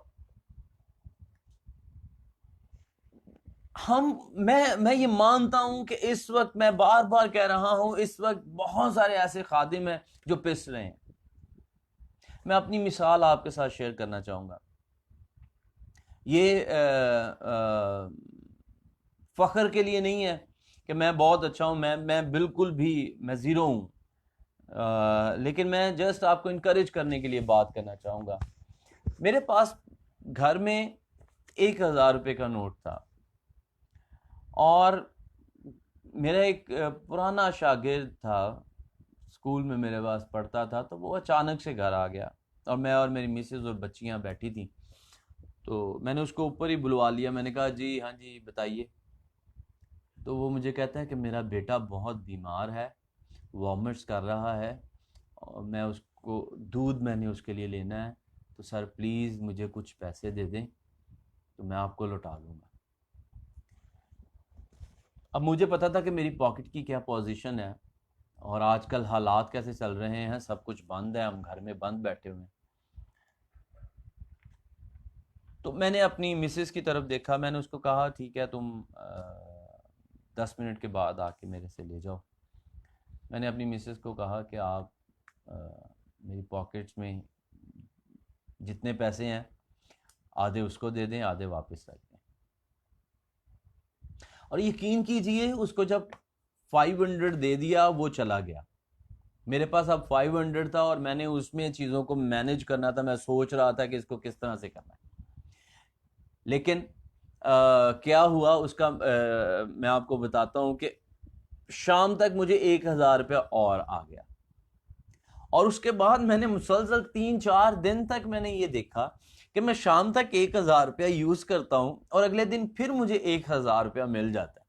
میں یہ مانتا ہوں کہ اس وقت، میں بار بار کہہ رہا ہوں، اس وقت بہت سارے ایسے خادم ہیں جو پس رہے ہیں۔ میں اپنی مثال آپ کے ساتھ شیئر کرنا چاہوں گا۔ یہ فخر کے لیے نہیں ہے کہ میں بہت اچھا ہوں، میں بالکل بھی میں زیرو ہوں، لیکن میں جسٹ آپ کو انکریج کرنے کے لیے بات کرنا چاہوں گا۔ میرے پاس گھر میں 1000 روپے کا نوٹ تھا، اور میرا ایک پرانا شاگرد تھا، اسکول میں میرے پاس پڑھتا تھا، تو وہ اچانک سے گھر آ گیا، اور میں اور میری مسز اور بچیاں بیٹھی تھیں، تو میں نے اس کو اوپر ہی بلوا لیا۔ میں نے کہا جی ہاں جی بتائیے۔ تو وہ مجھے کہتا ہے کہ میرا بیٹا بہت بیمار ہے، وامٹس کر رہا ہے، اور میں اس کو دودھ میں نے اس کے لیے لینا ہے، تو سر پلیز مجھے کچھ پیسے دے دیں تو میں آپ کو لوٹا دوں گا۔ اب مجھے پتا تھا کہ میری پاکٹ کی کیا پوزیشن ہے، اور آج کل حالات کیسے چل رہے ہیں، سب کچھ بند ہے، ہم گھر میں بند بیٹھے ہوئے ہیں۔ تو میں نے اپنی مسز کی طرف دیکھا، میں نے اس کو کہا ٹھیک ہے، تم 10 منٹ کے بعد آ کے میرے سے لے جاؤ۔ میں نے اپنی مسز کو کہا کہ آپ میری پاکٹس میں جتنے پیسے ہیں آدھے اس کو دے دیں، آدھے واپس رکھ دیں۔ اور یقین کیجئے، اس کو جب 500 دے دیا، وہ چلا گیا۔ میرے پاس اب 500 تھا، اور میں نے اس میں چیزوں کو مینج کرنا تھا، میں سوچ رہا تھا کہ اس کو کس طرح سے کرنا ہے۔ لیکن کیا ہوا اس کا میں آپ کو بتاتا ہوں کہ شام تک مجھے 1000 روپیہ اور آ گیا، اور اس کے بعد میں نے مسلسل 3-4 دن تک میں نے یہ دیکھا کہ میں شام تک 1000 روپیہ یوز کرتا ہوں اور اگلے دن پھر مجھے 1000 روپیہ مل جاتا ہے،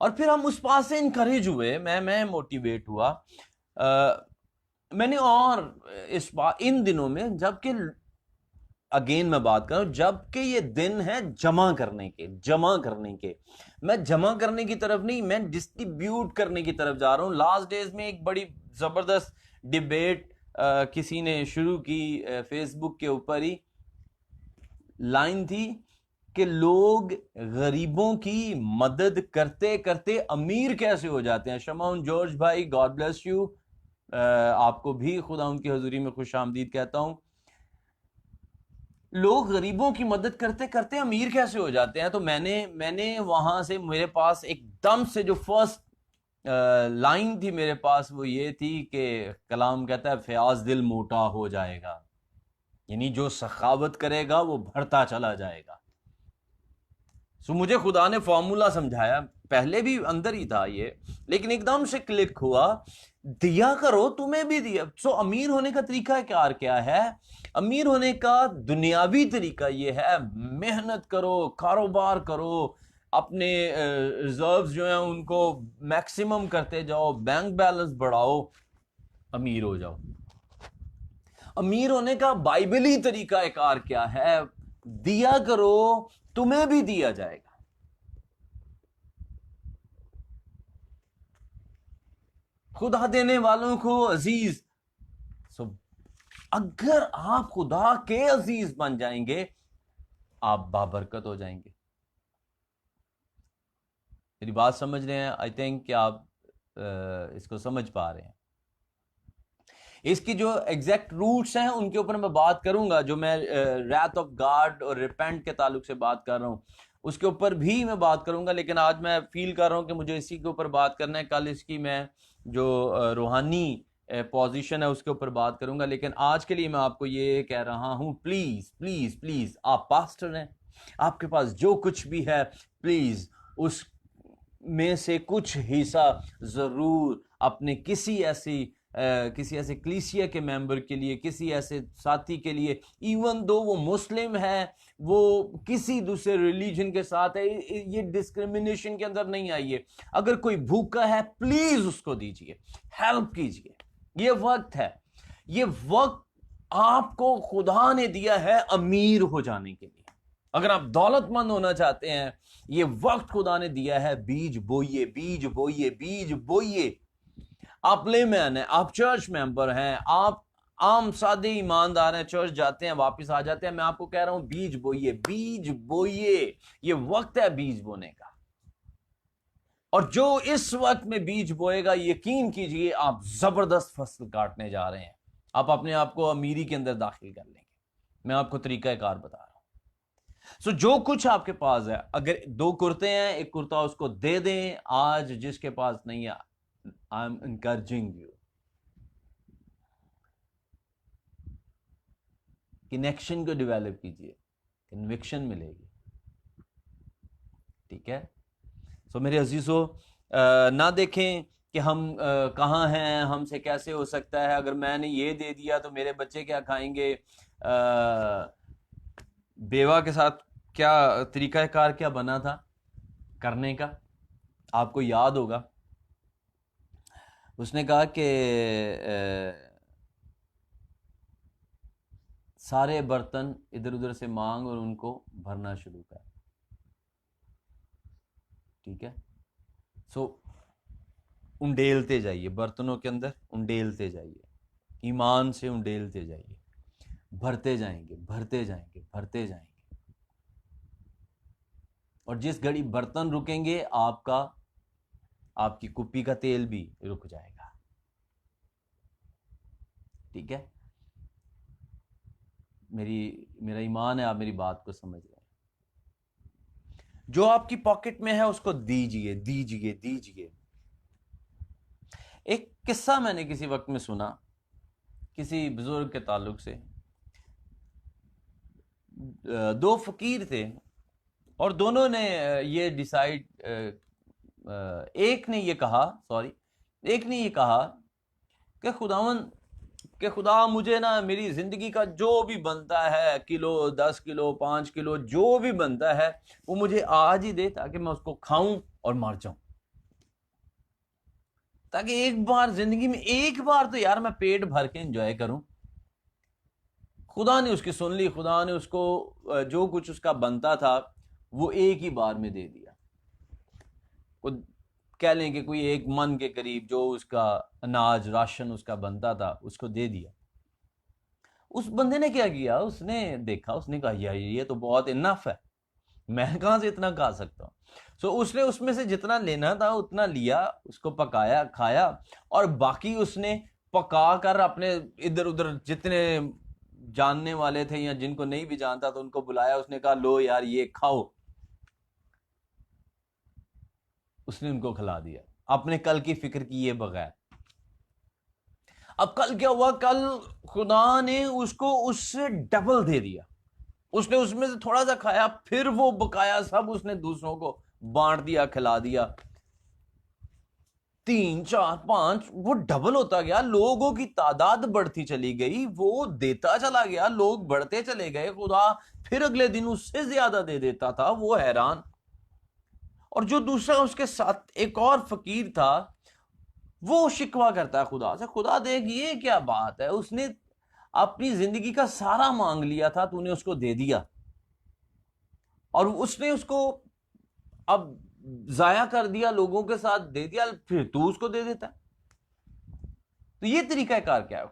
اور پھر ہم اس پاس سے انکریج ہوئے، میں موٹیویٹ ہوا. میں نے اور اس بات ان دنوں میں، جبکہ اگین میں بات کر رہا ہوں، جبکہ یہ دن ہے جمع کرنے کے، میں جمع کرنے کی طرف نہیں، میں ڈسٹریبیوٹ کرنے کی طرف جا رہا ہوں. لاسٹ ڈیز میں ایک بڑی زبردست ڈیبیٹ کسی نے شروع کی فیس بک کے اوپر ہی. لائن تھی کہ لوگ غریبوں کی مدد کرتے کرتے امیر کیسے ہو جاتے ہیں. شمعون جارج بھائی، گاڈ بلیس یو، آپ کو بھی خدا ان کی حضوری میں خوش آمدید کہتا ہوں. لوگ غریبوں کی مدد کرتے کرتے امیر کیسے ہو جاتے ہیں؟ تو میں نے وہاں سے، میرے پاس ایک دم سے جو فرسٹ لائن تھی میرے پاس، وہ یہ تھی کہ کلام کہتا ہے فیاض دل موٹا ہو جائے گا، یعنی جو سخاوت کرے گا وہ بڑھتا چلا جائے گا. سو مجھے خدا نے فارمولا سمجھایا، پہلے بھی اندر ہی تھا یہ، لیکن ایک دم سے کلک ہوا، دیا کرو تمہیں بھی دیا. سو امیر ہونے کا طریقہ کار کیا ہے؟ امیر ہونے کا دنیاوی طریقہ یہ ہے، محنت کرو، کاروبار کرو، اپنے ریزروز جو ہیں ان کو میکسیمم کرتے جاؤ، بینک بیلنس بڑھاؤ، امیر ہو جاؤ. امیر ہونے کا بائبلی طریقہ کار کیا ہے؟ دیا کرو تمہیں بھی دیا جائے گا. خدا دینے والوں کو عزیز. اگر آپ خدا کے عزیز بن جائیں گے، آپ بابرکت ہو جائیں گے. میری بات سمجھ رہے ہیں؟ آئی تھنک کہ آپ اس کو سمجھ پا رہے ہیں. اس کی جو ایگزیکٹ روٹس ہیں ان کے اوپر میں بات کروں گا، جو میں ریت آف گاڈ اور ریپینٹ کے تعلق سے بات کر رہا ہوں اس کے اوپر بھی میں بات کروں گا، لیکن آج میں فیل کر رہا ہوں کہ مجھے اسی کے اوپر بات کرنا ہے. کل اس کی میں جو روحانی پوزیشن ہے اس کے اوپر بات کروں گا، لیکن آج کے لیے میں آپ کو یہ کہہ رہا ہوں، پلیز پلیز پلیز، آپ پاسٹر ہیں، آپ کے پاس جو کچھ بھی ہے پلیز اس میں سے کچھ حصہ ضرور اپنے کسی ایسے کلیسیا کے ممبر کے لیے، کسی ایسے ساتھی کے لیے، ایون دو وہ مسلم ہے، وہ کسی دوسرے ریلیجن کے ساتھ ہے، یہ ڈسکریمنیشن کے اندر نہیں آئیے. اگر کوئی بھوکا ہے پلیز اس کو دیجئے، ہیلپ کیجئے. یہ وقت ہے، یہ وقت آپ کو خدا نے دیا ہے امیر ہو جانے کے لیے. اگر آپ دولت مند ہونا چاہتے ہیں، یہ وقت خدا نے دیا ہے، بیج بوئیے، بیج بوئیے، بیج بوئیے. آپ لے مین ہیں، آپ چرچ ممبر ہیں، آپ عام سادے ایماندار ہیں، چرچ جاتے ہیں واپس آ جاتے ہیں، میں آپ کو کہہ رہا ہوں بیج بوئیے، بیج بوئیے. یہ وقت ہے بیج بونے کا، اور جو اس وقت میں بیج بوئے گا یقین کیجئے آپ زبردست فصل کاٹنے جا رہے ہیں. آپ اپنے آپ کو امیری کے اندر داخل کر لیں گے. میں آپ کو طریقہ کار بتا رہا ہوں. سو جو کچھ آپ کے پاس ہے، اگر 2 کرتے ہیں، ایک کرتا اس کو دے دیں. آج جس کے پاس نہیں ہے، I am encouraging you, connection کو ڈیویلپ کیجئے، کنوکشن ملے گی. ٹھیک ہے؟ سو میرے عزیزو، نہ دیکھیں کہ ہم کہاں ہیں، ہم سے کیسے ہو سکتا ہے، اگر میں نے یہ دے دیا تو میرے بچے کیا کھائیں گے. بیوہ کے ساتھ کیا طریقہ کار کیا بنا تھا کرنے کا، آپ کو یاد ہوگا. اس نے کہا کہ سارے برتن ادھر ادھر سے مانگ اور ان کو بھرنا شروع کر. ٹھیک ہے؟ سو انڈیلتے جائیے برتنوں کے اندر، انڈیلتے جائیے، ایمان سے انڈیلتے جائیے، بھرتے جائیں گے، بھرتے جائیں گے، بھرتے جائیں گے. اور جس گھڑی برتن رکیں گے آپ کی کپی کا تیل بھی رک جائے گا. ٹھیک ہے؟ میرا ایمان ہے آپ میری بات کو سمجھ رہے ہیں. جو آپ کی پاکٹ میں ہے اس کو دیجئے، دیجئے، دیجئے. ایک قصہ میں نے کسی وقت میں سنا کسی بزرگ کے تعلق سے. 2 فقیر تھے اور دونوں نے یہ ڈیسائیڈ، ایک نے یہ کہا کہ خداوند کہ خدا مجھے نا میری زندگی کا جو بھی بنتا ہے، کلو 10 کلو 5 کلو جو بھی بنتا ہے وہ مجھے آج ہی دے، تاکہ میں اس کو کھاؤں اور مر جاؤں، تاکہ ایک بار زندگی میں ایک بار تو یار میں پیٹ بھر کے انجوائے کروں۔ خدا نے اس کی سن لی، خدا نے اس کو جو کچھ اس کا بنتا تھا وہ ایک ہی بار میں دے دیا۔ کہہ لیں کہ کوئی 1 من کے قریب جو اس کا اناج راشن اس کا بنتا تھا اس کو دے دیا۔ اس بندے نے کیا کیا، اس نے دیکھا، اس نے کہا یہ تو بہت انف ہے، میں کہاں سے اتنا کھا سکتا ہوں۔ اس نے اس میں سے جتنا لینا تھا اتنا لیا، اس کو پکایا، کھایا، اور باقی اس نے پکا کر اپنے ادھر ادھر جتنے جاننے والے تھے یا جن کو نہیں بھی جانتا تو ان کو بلایا، اس نے کہا لو یار یہ کھاؤ۔ اس نے ان کو کھلا دیا اپنے کل کی فکر کیے بغیر۔ اب کل کیا ہوا، کل خدا نے اس کو اس سے ڈبل دے دیا۔ اس نے اس میں سے تھوڑا سا کھایا، پھر وہ بقایا سب اس نے دوسروں کو بانٹ دیا، کھلا دیا۔ 3 4 5 وہ ڈبل ہوتا گیا، لوگوں کی تعداد بڑھتی چلی گئی، وہ دیتا چلا گیا، لوگ بڑھتے چلے گئے، خدا پھر اگلے دن اس سے زیادہ دے دیتا تھا، وہ حیران۔ اور جو دوسرا اس کے ساتھ ایک اور فقیر تھا وہ شکوہ کرتا ہے خدا سے، خدا دیکھ یہ کیا بات ہے، اس نے اپنی زندگی کا سارا مانگ لیا تھا، تو نے اس کو دے دیا، اور اس نے اس کو اب ضائع کر دیا، لوگوں کے ساتھ دے دیا، پھر تو اس کو دے دیتا ہے۔ تو یہ طریقہ کار کیا ہے؟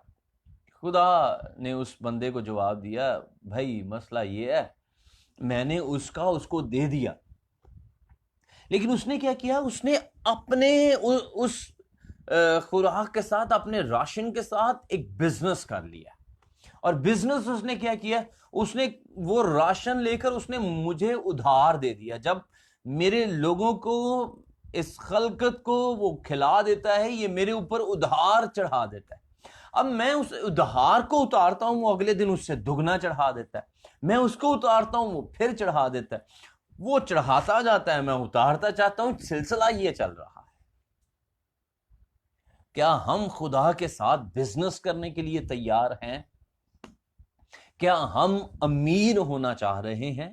خدا نے اس بندے کو جواب دیا، بھائی مسئلہ یہ ہے، میں نے اس کو دے دیا، لیکن اس نے کیا کیا، اس نے اپنے اس خوراک کے ساتھ، اپنے راشن کے ساتھ ایک بزنس کر لیا، اور بزنس اس نے کیا کیا، اس نے وہ راشن لے کر اس نے مجھے ادھار دے دیا۔ جب میرے لوگوں کو، اس خلقت کو وہ کھلا دیتا ہے، یہ میرے اوپر ادھار چڑھا دیتا ہے، اب میں اس ادھار کو اتارتا ہوں، وہ اگلے دن اس سے دگنا چڑھا دیتا ہے، میں اس کو اتارتا ہوں، وہ پھر چڑھا دیتا ہے، وہ چڑھاتا جاتا ہے، میں اتارتا چاہتا ہوں، سلسلہ یہ چل رہا ہے۔ کیا ہم خدا کے ساتھ بزنس کرنے کے لیے تیار ہیں؟ کیا ہم امیر ہونا چاہ رہے ہیں؟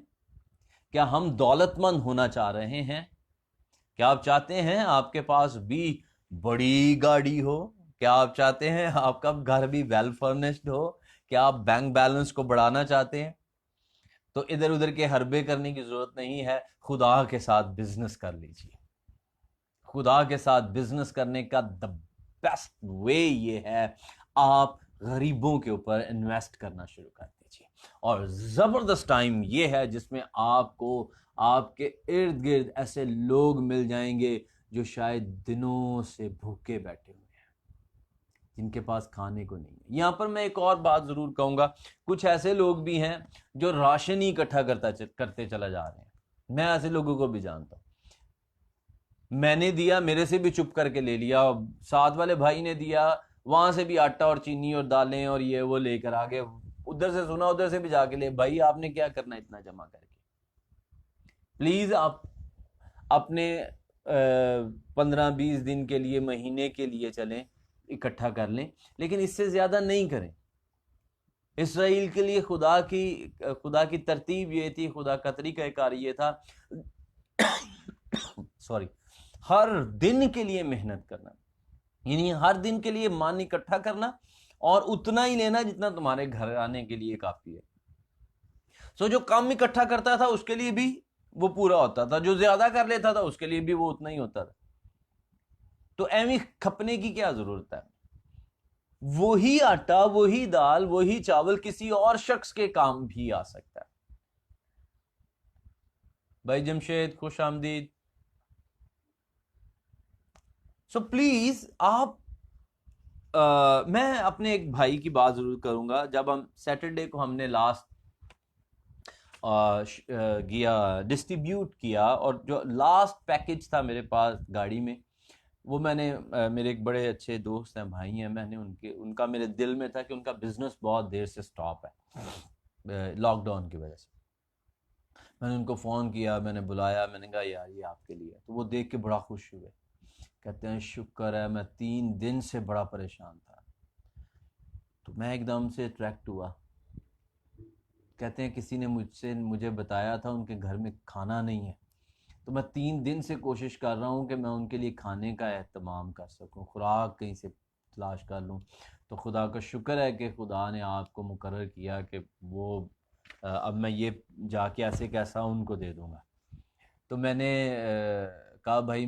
کیا ہم دولت مند ہونا چاہ رہے ہیں؟ کیا آپ چاہتے ہیں آپ کے پاس بھی بڑی گاڑی ہو؟ کیا آپ چاہتے ہیں آپ کا گھر بھی ویل فرنشڈ ہو؟ کیا آپ بینک بیلنس کو بڑھانا چاہتے ہیں؟ تو ادھر ادھر کے حربے کرنے کی ضرورت نہیں ہے، خدا کے ساتھ بزنس کر لیجیے۔ خدا کے ساتھ بزنس کرنے کا بیسٹ وے یہ ہے، آپ غریبوں کے اوپر انویسٹ کرنا شروع کر دیجیے، اور زبردست ٹائم یہ ہے جس میں آپ کو آپ کے ارد گرد ایسے لوگ مل جائیں گے جو شاید دنوں سے بھوکے بیٹھے ہوئے ہیں، جن کے پاس کھانے کو نہیں ہے۔ یہاں پر میں ایک اور بات ضرور کہوں گا، کچھ ایسے لوگ بھی ہیں جو راشن ہی اکٹھا کرتے چلا جا رہے ہیں، میں ایسے لوگوں کو بھی جانتا ہوں۔ میں نے دیا، میرے سے بھی چپ کر کے لے لیا، ساتھ والے بھائی نے دیا، وہاں سے بھی آٹا اور چینی اور دالیں اور یہ وہ لے کر آگے، ادھر سے سنا ادھر سے بھی جا کے لے، بھائی آپ نے کیا کرنا اتنا جمع کر کے؟ پلیز آپ اپنے 15-20 دن کے لیے، مہینے کے لیے چلیں، اکٹھا کر لیں، لیکن اس سے زیادہ نہیں کریں۔ اسرائیل کے لیے خدا کی ترتیب یہ تھی، خدا کا طریقہ کار یہ تھا، سوری، ہر دن کے لیے محنت کرنا، یعنی ہر دن کے لیے مان اکٹھا کرنا اور اتنا ہی لینا جتنا تمہارے گھر آنے کے لیے کافی ہے۔ جو کم اکٹھا کرتا تھا اس کے لیے بھی وہ پورا ہوتا تھا، جو زیادہ کر لیتا تھا اس کے لیے بھی وہ اتنا ہی ہوتا تھا۔ تو ایویں کھپنے کی کیا ضرورت ہے؟ وہی آٹا، وہی دال، وہی چاول کسی اور شخص کے کام بھی آ سکتا ہے۔ بھائی جمشید خوش آمدید۔ پلیز آپ میں اپنے ایک بھائی کی بات ضرور کروں گا، جب ہم سیٹرڈے کو ہم نے لاسٹ گیا ڈسٹریبیوٹ کیا، اور جو لاسٹ پیکج تھا میرے پاس گاڑی میں، وہ میں نے میرے ایک بڑے اچھے دوست ہیں، بھائی ہیں، میں نے ان کا میرے دل میں تھا کہ ان کا بزنس بہت دیر سے سٹاپ ہے لاک ڈاؤن کی وجہ سے۔ میں نے ان کو فون کیا، میں نے بلایا، میں نے کہا یار یہ آپ کے لیے، تو وہ دیکھ کے بڑا خوش ہوئے، کہتے ہیں شکر ہے، میں 3 دن سے بڑا پریشان تھا، تو میں ایک دم سے اٹریکٹ ہوا. کہتے ہیں کسی نے مجھے بتایا تھا ان کے گھر میں کھانا نہیں ہے، تو میں 3 دن سے کوشش کر رہا ہوں کہ میں ان کے لیے کھانے کا اہتمام کر سکوں، خوراک کہیں سے تلاش کر لوں. تو خدا کا شکر ہے کہ خدا نے آپ کو مقرر کیا کہ وہ اب میں یہ جا کے ایسے کیسا ان کو دے دوں گا. تو میں نے کہا بھائی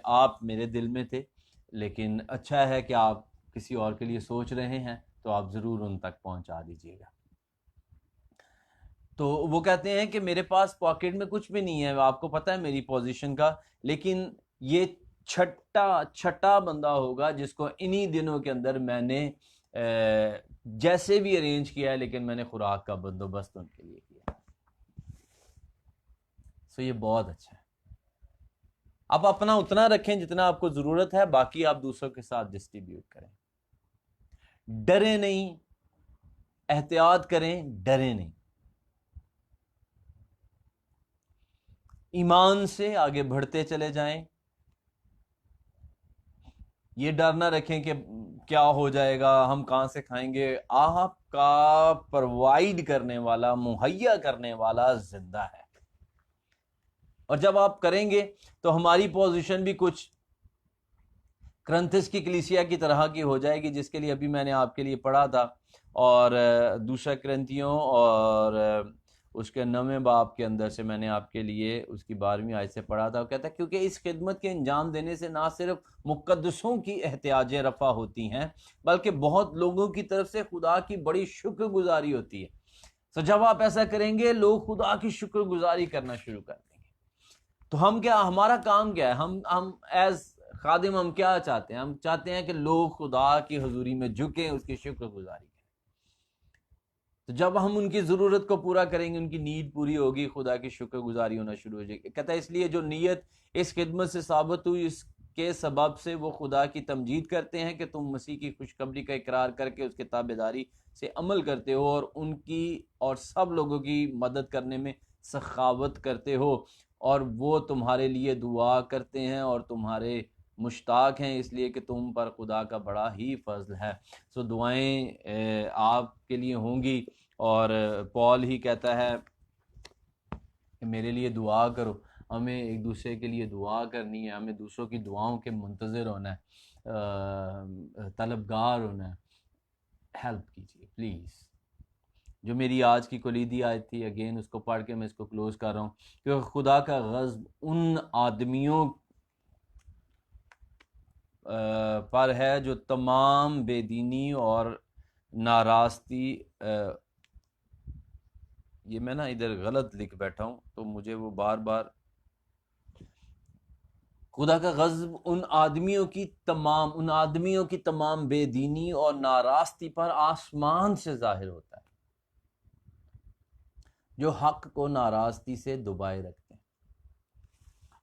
آپ میرے دل میں تھے، لیکن اچھا ہے کہ آپ کسی اور کے لیے سوچ رہے ہیں، تو آپ ضرور ان تک پہنچا دیجیے گا. تو وہ کہتے ہیں کہ میرے پاس پاکٹ میں کچھ بھی نہیں ہے، آپ کو پتہ ہے میری پوزیشن کا، لیکن یہ چھٹا بندہ ہوگا جس کو انہی دنوں کے اندر میں نے جیسے بھی ارینج کیا ہے، لیکن میں نے خوراک کا بندوبست ان کے لیے کیا. سو یہ بہت اچھا ہے. آپ اپنا اتنا رکھیں جتنا آپ کو ضرورت ہے، باقی آپ دوسروں کے ساتھ ڈسٹریبیوٹ کریں. ڈرے نہیں، احتیاط کریں، ڈرے نہیں. ایمان سے آگے بڑھتے چلے جائیں. یہ ڈر نہ رکھیں کہ کیا ہو جائے گا، ہم کہاں سے کھائیں گے. آپ کا پرووائڈ کرنے والا، مہیا کرنے والا زندہ ہے، اور جب آپ کریں گے تو ہماری پوزیشن بھی کچھ کرنتھس کی کلیسیا کی طرح کی ہو جائے گی، جس کے لیے ابھی میں نے آپ کے لیے پڑھا تھا. اور دوسرا کرنتھیوں اور اس کے 9ویں باب کے اندر سے میں نے آپ کے لیے اس کی 12ویں آیت سے پڑھا تھا. وہ کہتا ہے کیونکہ اس خدمت کے انجام دینے سے نہ صرف مقدسوں کی احتیاجیں رفع ہوتی ہیں، بلکہ بہت لوگوں کی طرف سے خدا کی بڑی شکر گزاری ہوتی ہے. تو جب آپ ایسا کریں گے، لوگ خدا کی شکر گزاری کرنا شروع کر دیں گے. تو ہمارا کام کیا ہے؟ ہم ایز خادم ہم کیا چاہتے ہیں؟ ہم چاہتے ہیں کہ لوگ خدا کی حضوری میں جھکیں، اس کی شکر گزاری کریں. تو جب ہم ان کی ضرورت کو پورا کریں گے، ان کی نیڈ پوری ہوگی، خدا کی شکر گزاری ہونا شروع ہو جائے گی. کہتا ہے اس لیے جو نیت اس خدمت سے ثابت ہوئی، اس کے سبب سے وہ خدا کی تمجید کرتے ہیں کہ تم مسیح کی خوشخبری کا اقرار کر کے اس کے تابعداری سے عمل کرتے ہو، اور ان کی اور سب لوگوں کی مدد کرنے میں سخاوت کرتے ہو، اور وہ تمہارے لیے دعا کرتے ہیں اور تمہارے مشتاق ہیں، اس لیے کہ تم پر خدا کا بڑا ہی فضل ہے. سو دعائیں آپ کے لیے ہوں گی، اور پال ہی کہتا ہے کہ میرے لیے دعا کرو. ہمیں ایک دوسرے کے لیے دعا کرنی ہے، ہمیں دوسروں کی دعاؤں کے منتظر ہونا ہے، طلبگار ہونا ہے. ہیلپ کیجیے پلیز. جو میری آج کی کلیدی آیت تھی، اگین اس کو پڑھ کے میں اس کو کلوز کر رہا ہوں، کیونکہ خدا کا غضب ان آدمیوں پر ہے جو تمام بے دینی اور ناراستی یہ میں نا ادھر غلط لکھ بیٹھا ہوں، تو مجھے وہ بار بار خدا کا غضب ان آدمیوں کی تمام بے دینی اور ناراستی پر آسمان سے ظاہر ہوتا ہے، جو حق کو ناراستی سے دبائے رکھتے ہیں.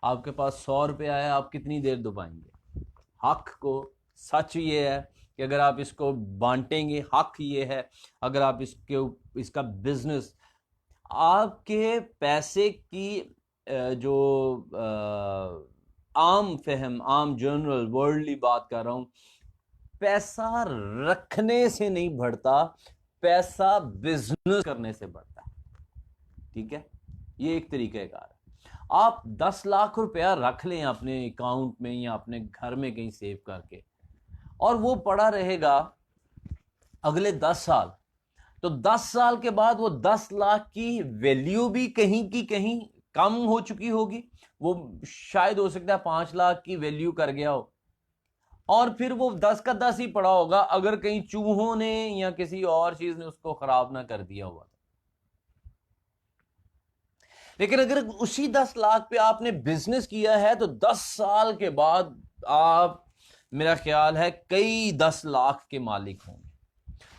آپ کے پاس 100 روپے آیا، آپ کتنی دیر دبائیں گے حق کو؟ سچ یہ ہے کہ اگر آپ اس کو بانٹیں گے، حق یہ ہے، اگر آپ اس کا بزنس، آپ کے پیسے کی جو عام فہم، عام جنرل ورلڈلی بات کر رہا ہوں، پیسہ رکھنے سے نہیں بڑھتا، پیسہ بزنس کرنے سے بڑھتا ہے. ٹھیک ہے، یہ ایک طریقہ کار ہے. آپ 10 لاکھ روپیہ رکھ لیں اپنے اکاؤنٹ میں یا اپنے گھر میں کہیں سیو کر کے، اور وہ پڑا رہے گا اگلے 10 سال، تو 10 سال کے بعد وہ 10 لاکھ کی ویلیو بھی کہیں کی کہیں کم ہو چکی ہوگی. وہ شاید ہو سکتا ہے 5 لاکھ کی ویلیو کر گیا ہو، اور پھر وہ 10 کا 10 ہی پڑا ہوگا اگر کہیں چوہوں نے یا کسی اور چیز نے اس کو خراب نہ کر دیا ہوا. لیکن اگر اسی 10 لاکھ پہ آپ نے بزنس کیا ہے تو 10 سال کے بعد آپ، میرا خیال ہے، کئی 10 لاکھ کے مالک ہوں گے.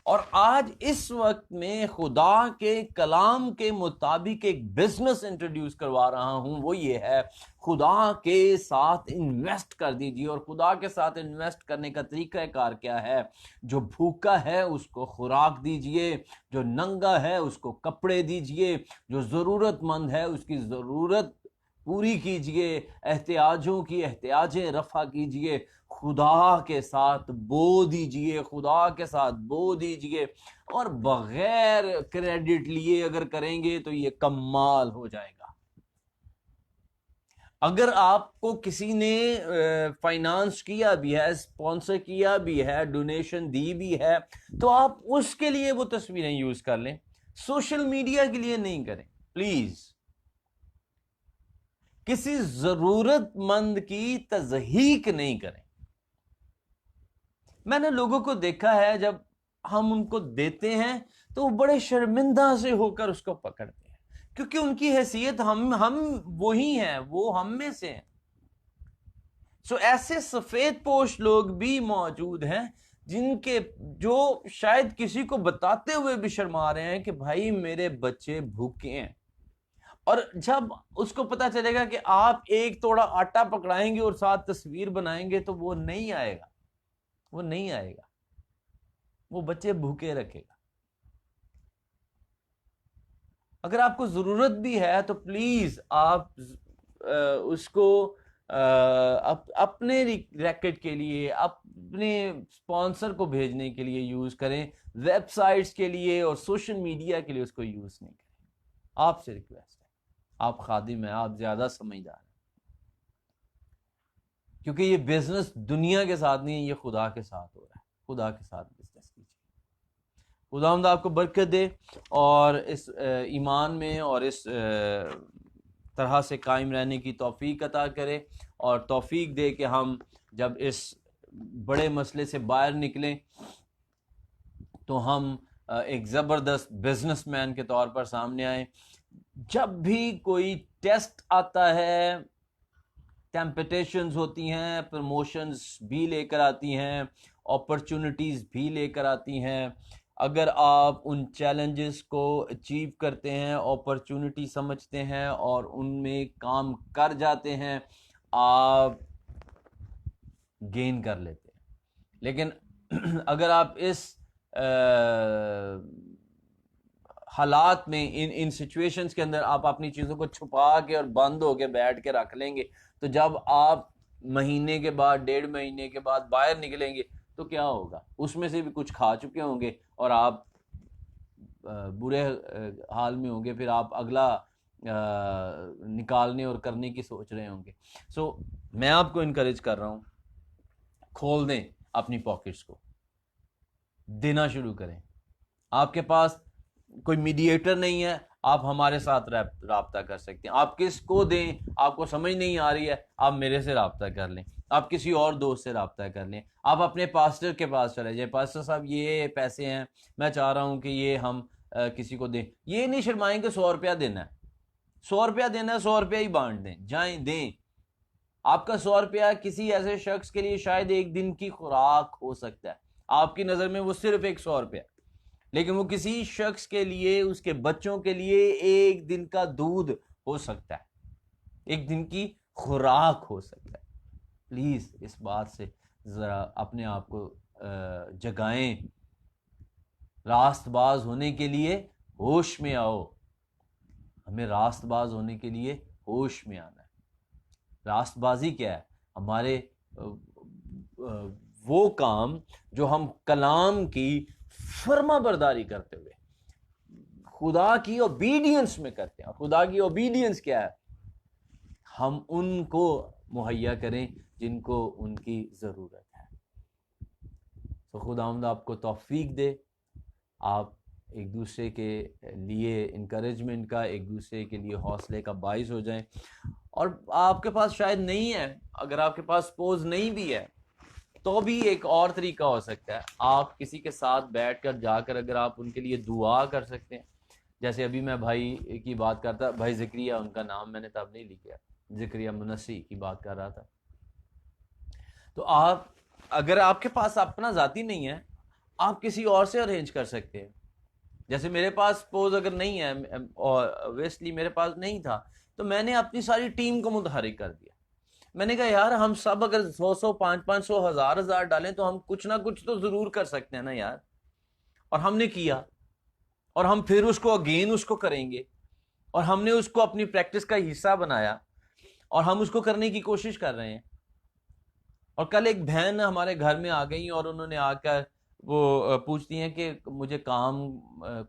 اور آج اس وقت میں خدا کے کلام کے مطابق ایک بزنس انٹروڈیوس کروا رہا ہوں، وہ یہ ہے خدا کے ساتھ انویسٹ کر دیجیے. اور خدا کے ساتھ انویسٹ کرنے کا طریقہ کار کیا ہے؟ جو بھوکا ہے اس کو خوراک دیجیے، جو ننگا ہے اس کو کپڑے دیجیے، جو ضرورت مند ہے اس کی ضرورت پوری کیجئے، احتیاجوں کی احتیاجیں رفع کیجئے، خدا کے ساتھ بو دیجئے، خدا کے ساتھ بو دیجئے، اور بغیر کریڈٹ لیے اگر کریں گے تو یہ کمال ہو جائے گا۔ اگر آپ کو کسی نے فائنانس کیا بھی ہے، اسپانسر کیا بھی ہے، ڈونیشن دی بھی ہے، تو آپ اس کے لیے وہ تصویریں یوز کر لیں، سوشل میڈیا کے لیے نہیں کریں پلیز۔ کسی ضرورت مند کی تضحیک نہیں کریں۔ میں نے لوگوں کو دیکھا ہے جب ہم ان کو دیتے ہیں تو وہ بڑے شرمندہ سے ہو کر اس کو پکڑتے ہیں، کیونکہ ان کی حیثیت ہم وہی ہیں، وہ ہم میں سے ہیں۔ سو ایسے سفید پوش لوگ بھی موجود ہیں جو شاید کسی کو بتاتے ہوئے بھی شرما رہے ہیں کہ بھائی میرے بچے بھوکے ہیں، اور جب اس کو پتا چلے گا کہ آپ ایک توڑا آٹا پکڑائیں گے اور ساتھ تصویر بنائیں گے تو وہ نہیں آئے گا، وہ نہیں آئے گا، وہ بچے بھوکے رکھے گا۔ اگر آپ کو ضرورت بھی ہے تو پلیز آپ اس کو اپنے ریکٹ کے لیے، اپنے اسپانسر کو بھیجنے کے لیے یوز کریں، ویب سائٹس کے لیے اور سوشل میڈیا کے لیے اس کو یوز نہیں کریں۔ آپ سے ریکویسٹ ہے، آپ خادم ہیں، آپ زیادہ سمجھدار ہیں، کیونکہ یہ بزنس دنیا کے ساتھ نہیں ہے، یہ خدا کے ساتھ ہو رہا ہے۔ خدا کے ساتھ بزنس کیجیے۔ خداوند آپ کو برکت دے اور اس ایمان میں اور اس طرح سے قائم رہنے کی توفیق عطا کرے، اور توفیق دے کہ ہم جب اس بڑے مسئلے سے باہر نکلیں تو ہم ایک زبردست بزنس مین کے طور پر سامنے آئیں۔ جب بھی کوئی ٹیسٹ آتا ہے، ٹیمپٹیشنز ہوتی ہیں، پروموشنز بھی لے کر آتی ہیں، اپرچونٹیز بھی لے کر آتی ہیں، اگر آپ ان چیلنجز کو اچیو کرتے ہیں، اپرچونٹی سمجھتے ہیں اور ان میں کام کر جاتے ہیں، آپ گین کر لیتے ہیں۔ لیکن اگر آپ اس حالات میں ان سچویشنز کے اندر آپ اپنی چیزوں کو چھپا کے اور بند ہو کے بیٹھ کے رکھ لیں گے، تو جب آپ مہینے کے بعد، 1.5 مہینے کے بعد باہر نکلیں گے تو کیا ہوگا؟ اس میں سے بھی کچھ کھا چکے ہوں گے اور آپ برے حال میں ہوں گے، پھر آپ اگلا نکالنے اور کرنے کی سوچ رہے ہوں گے۔ سو میں آپ کو انکریج کر رہا ہوں، کھول دیں اپنی پاکٹس کو، دینا شروع کریں۔ آپ کے پاس کوئی میڈییٹر نہیں ہے، آپ ہمارے ساتھ رابطہ کر سکتے ہیں۔ آپ کس کو دیں، آپ کو سمجھ نہیں آ رہی ہے، آپ میرے سے رابطہ کر لیں، آپ کسی اور دوست سے رابطہ کر لیں، آپ اپنے پاسٹر کے پاس چلے جائیں، پاسٹر صاحب یہ پیسے ہیں، میں چاہ رہا ہوں کہ یہ ہم کسی کو دیں۔ یہ نہیں شرمائیں کہ 100 روپیہ دینا ہے، 100 روپیہ دینا ہے، 100 روپیہ ہی بانٹ دیں، جائیں دیں۔ آپ کا 100 روپیہ کسی ایسے شخص کے لیے شاید ایک دن کی خوراک ہو سکتا ہے، آپ کی نظر میں وہ صرف ایک 100 روپیہ، لیکن وہ کسی شخص کے لیے، اس کے بچوں کے لیے ایک دن کا دودھ ہو سکتا ہے، ایک دن کی خوراک ہو سکتا ہے۔ پلیز اس بات سے ذرا اپنے آپ کو جگائیں، راست باز ہونے کے لیے ہوش میں آؤ۔ ہمیں راست باز ہونے کے لیے ہوش میں آنا ہے۔ راست بازی کیا ہے؟ ہمارے وہ کام جو ہم کلام کی فرما برداری کرتے ہوئے خدا کی اوبیڈینس میں کرتے ہیں، اور خدا کی اوبیڈینس کیا ہے؟ ہم ان کو مہیا کریں جن کو ان کی ضرورت ہے۔ تو خداوند آپ کو توفیق دے، آپ ایک دوسرے کے لیے انکریجمنٹ کا، ایک دوسرے کے لیے حوصلے کا باعث ہو جائیں۔ اور آپ کے پاس شاید نہیں ہے، اگر آپ کے پاس سپوز نہیں بھی ہے تو بھی ایک اور طریقہ ہو سکتا ہے، آپ کسی کے ساتھ بیٹھ کر جا کر اگر آپ ان کے لیے دعا کر سکتے ہیں۔ جیسے ابھی میں بھائی کی بات کرتا، بھائی ذکریہ ان کا نام میں نے تب نہیں لکھا، ذکریہ منسی کی بات کر رہا تھا۔ تو آپ اگر آپ کے پاس اپنا ذاتی نہیں ہے، آپ کسی اور سے ارینج کر سکتے ہیں۔ جیسے میرے پاس سپوز اگر نہیں ہے، اور اویسلی میرے پاس نہیں تھا، تو میں نے اپنی ساری ٹیم کو متحرک کر دیا۔ میں نے کہا یار ہم سب اگر 100 500 1000 ڈالیں تو ہم کچھ نہ کچھ تو ضرور کر سکتے ہیں نا یار۔ اور ہم نے کیا، اور ہم پھر اس کو اگین اس کو کریں گے، اور ہم نے اس کو اپنی پریکٹس کا حصہ بنایا۔ اور ہم اس کو کرنے کی کوشش کر رہے ہیں. اور کل ایک بہن ہمارے گھر میں آ گئی اور انہوں نے آ کر وہ پوچھتی ہیں کہ مجھے کام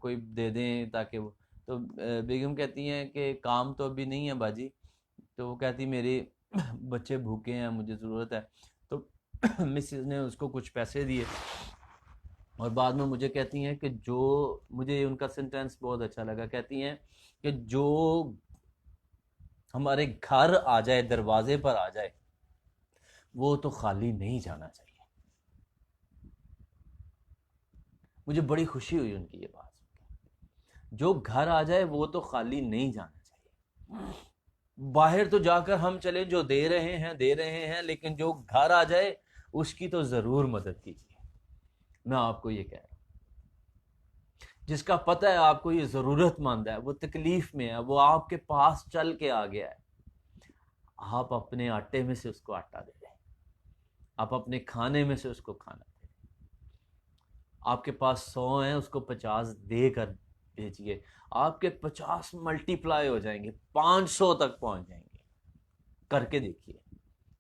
کوئی دے دیں تاکہ وہ. تو بیگم کہتی ہیں کہ کام تو ابھی نہیں ہے باجی. تو وہ کہتی میرے بچے بھوکے ہیں, مجھے ضرورت ہے. تو مسز نے اس کو کچھ پیسے دیے اور بعد میں مجھے کہتی ہیں کہ جو مجھے ان کا سینٹینس بہت اچھا لگا. کہتی ہیں کہ جو ہمارے گھر آ جائے, دروازے پر آ جائے, وہ تو خالی نہیں جانا چاہیے. مجھے بڑی خوشی ہوئی ان کی یہ بات. جو گھر آ جائے وہ تو خالی نہیں جانا چاہیے. باہر تو جا کر ہم چلے, جو دے رہے ہیں, لیکن جو گھر آ جائے اس کی تو ضرور مدد کیجیے. میں آپ کو یہ کہہ رہا ہوں, جس کا پتہ ہے آپ کو یہ ضرورت مند ہے, وہ تکلیف میں ہے, وہ آپ کے پاس چل کے آ گیا ہے, آپ اپنے آٹے میں سے اس کو آٹا دے دیں, آپ اپنے کھانے میں سے اس کو کھانا دے دیں. آپ کے پاس 100 ہیں, اس کو 50 دے کر بھیجیے. آپ کے 50 ملٹی پلائی ہو جائیں گے, 500 تک پہنچ جائیں گے. کر کے دیکھیے,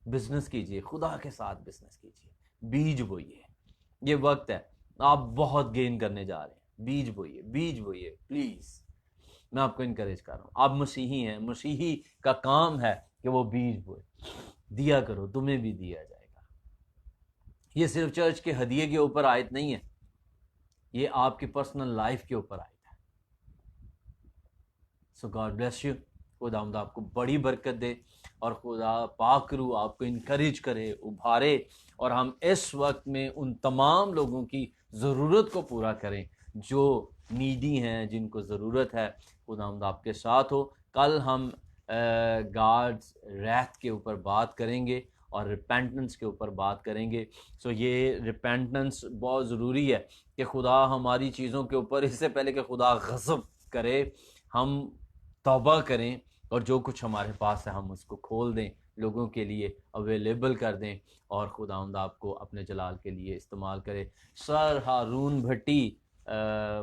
بزنس کیجیے, خدا کے ساتھ بزنس کیجیے, بیج بوئیے. یہ وقت ہے, آپ بہت گین کرنے جا رہے ہیں. بیج بوئیے پلیز. میں آپ کو انکریج کر رہا ہوں. آپ مسیحی ہیں, مسیحی کا کام ہے کہ وہ بیج بوئے. دیا کرو, تمہیں بھی دیا جائے گا. یہ صرف چرچ کے ہدیے کے اوپر آیت نہیں ہے, یہ آپ کی پرسنل لائف کے اوپر آیت ہے. So God bless you. خداوند آپ کو بڑی برکت دے اور خدا پاک روح آپ کو انکریج کرے, ابھارے, اور ہم اس وقت میں ان تمام لوگوں کی ضرورت کو پورا کریں جو نیڈی ہیں, جن کو ضرورت ہے. خداوند آپ کے ساتھ ہو. کل ہم گاڈز ریتھ کے اوپر بات کریں گے اور ریپینٹنس کے اوپر بات کریں گے. سو یہ ریپینٹنس بہت ضروری ہے کہ خدا ہماری چیزوں کے اوپر, اس سے پہلے کہ خدا غضب کرے, ہم توبہ کریں اور جو کچھ ہمارے پاس ہے ہم اس کو کھول دیں, لوگوں کے لیے اویلیبل کر دیں, اور خداوند آپ کو اپنے جلال کے لیے استعمال کرے. سر ہارون بھٹی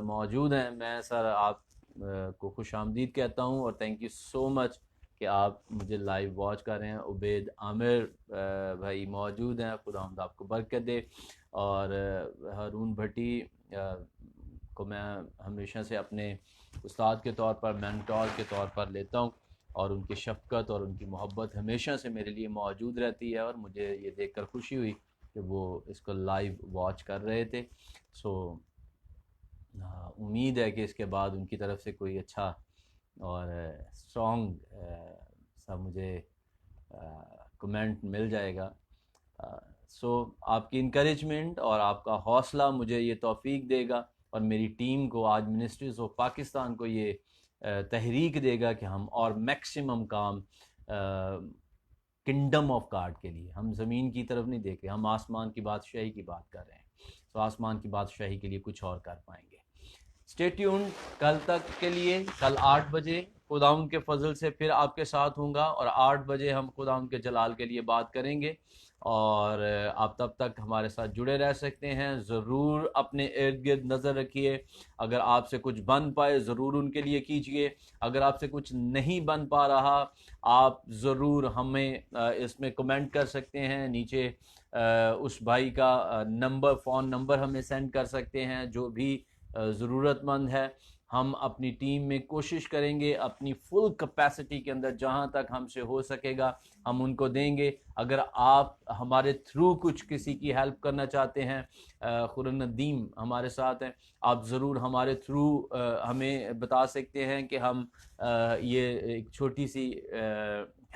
موجود ہیں. میں سر آپ کو خوش آمدید کہتا ہوں اور تھینک یو سو مچ کہ آپ مجھے لائیو واچ کر رہے ہیں. عبید عامر بھائی موجود ہیں, خداوند آپ کو برکت دے. اور ہارون بھٹی کو میں ہمیشہ سے اپنے استاد کے طور پر, مینٹور کے طور پر لیتا ہوں, اور ان کی شفقت اور ان کی محبت ہمیشہ سے میرے لیے موجود رہتی ہے, اور مجھے یہ دیکھ کر خوشی ہوئی کہ وہ اس کو لائیو واچ کر رہے تھے. سو امید ہے کہ اس کے بعد ان کی طرف سے کوئی اچھا اور اسٹرانگ سا مجھے کمنٹ مل جائے گا. سو آپ کی انکریجمنٹ اور آپ کا حوصلہ مجھے یہ توفیق دے گا, اور میری ٹیم کو, آج منسٹریز آف پاکستان کو یہ تحریک دے گا کہ ہم اور میکسیمم کام کنگڈم آف گاڈ کے لیے, ہم زمین کی طرف نہیں دیکھ رہے, ہم آسمان کی بادشاہی کی بات کر رہے ہیں. تو آسمان کی بادشاہی کے لیے کچھ اور کر پائیں گے. اسٹے ٹیون کل تک کے لیے. کل 8 بجے خداوند کے فضل سے پھر آپ کے ساتھ ہوں گا, اور 8 بجے ہم خداوند کے جلال کے لیے بات کریں گے. اور آپ تب تک ہمارے ساتھ جڑے رہ سکتے ہیں. ضرور اپنے ارد گرد نظر رکھیے, اگر آپ سے کچھ بن پائے ضرور ان کے لیے کیجیے. اگر آپ سے کچھ نہیں بن پا رہا, آپ ضرور ہمیں اس میں کمنٹ کر سکتے ہیں. نیچے اس بھائی کا نمبر, فون نمبر ہمیں سینڈ کر سکتے ہیں. جو بھی ضرورت مند ہے, ہم اپنی ٹیم میں کوشش کریں گے اپنی فل کیپیسٹی کے اندر, جہاں تک ہم سے ہو سکے گا ہم ان کو دیں گے. اگر آپ ہمارے تھرو کچھ کسی کی ہیلپ کرنا چاہتے ہیں, خورن ندیم ہمارے ساتھ ہیں, آپ ضرور ہمارے تھرو ہمیں بتا سکتے ہیں کہ ہم یہ ایک چھوٹی سی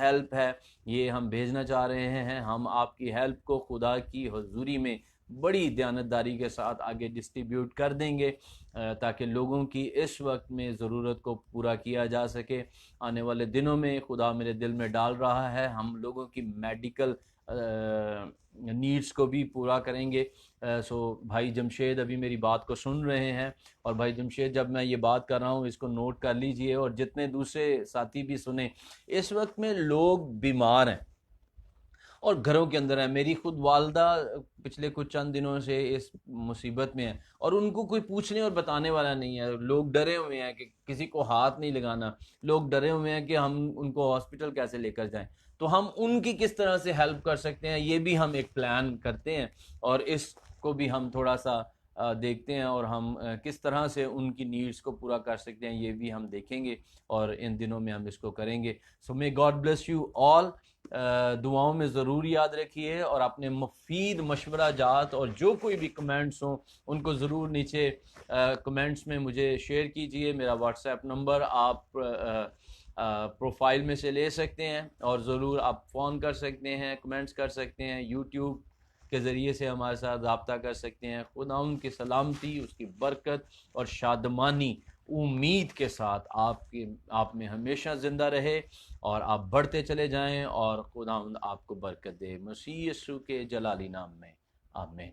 ہیلپ ہے, یہ ہم بھیجنا چاہ رہے ہیں. ہم آپ کی ہیلپ کو خدا کی حضوری میں بڑی دیانتداری کے ساتھ آگے ڈسٹریبیوٹ کر دیں گے, تاکہ لوگوں کی اس وقت میں ضرورت کو پورا کیا جا سکے. آنے والے دنوں میں خدا میرے دل میں ڈال رہا ہے, ہم لوگوں کی میڈیکل نیڈز کو بھی پورا کریں گے. سو بھائی جمشید ابھی میری بات کو سن رہے ہیں, اور بھائی جمشید جب میں یہ بات کر رہا ہوں اس کو نوٹ کر لیجئے, اور جتنے دوسرے ساتھی بھی سنیں. اس وقت میں لوگ بیمار ہیں اور گھروں کے اندر ہیں. میری خود والدہ پچھلے کچھ چند دنوں سے اس مصیبت میں ہیں, اور ان کو کوئی پوچھنے اور بتانے والا نہیں ہے. لوگ ڈرے ہوئے ہیں کہ کسی کو ہاتھ نہیں لگانا, لوگ ڈرے ہوئے ہیں کہ ہم ان کو ہاسپٹل کیسے لے کر جائیں. تو ہم ان کی کس طرح سے ہیلپ کر سکتے ہیں، یہ بھی ہم ایک پلان کرتے ہیں، اور اس کو بھی ہم تھوڑا سا دیکھتے ہیں، اور ہم کس طرح سے ان کی نیڈز کو پورا کر سکتے ہیں یہ بھی ہم دیکھیں گے، اور ان دنوں میں ہم اس کو کریں گے۔ So may God bless you all. دعاؤں میں ضرور یاد رکھیے، اور اپنے مفید مشورہ جات اور جو کوئی بھی کمنٹس ہوں ان کو ضرور نیچے کمنٹس میں مجھے شیئر کیجئے۔ میرا واٹس ایپ نمبر آپ پروفائل میں سے لے سکتے ہیں، اور ضرور آپ فون کر سکتے ہیں، کمنٹس کر سکتے ہیں، یوٹیوب کے ذریعے سے ہمارے ساتھ رابطہ کر سکتے ہیں۔ خدا ان کی سلامتی، اس کی برکت اور شادمانی امید کے ساتھ آپ میں ہمیشہ زندہ رہے، اور آپ بڑھتے چلے جائیں، اور خدا آپ کو برکت دے، مسیح یسوع کے جلالی نام میں، آمین۔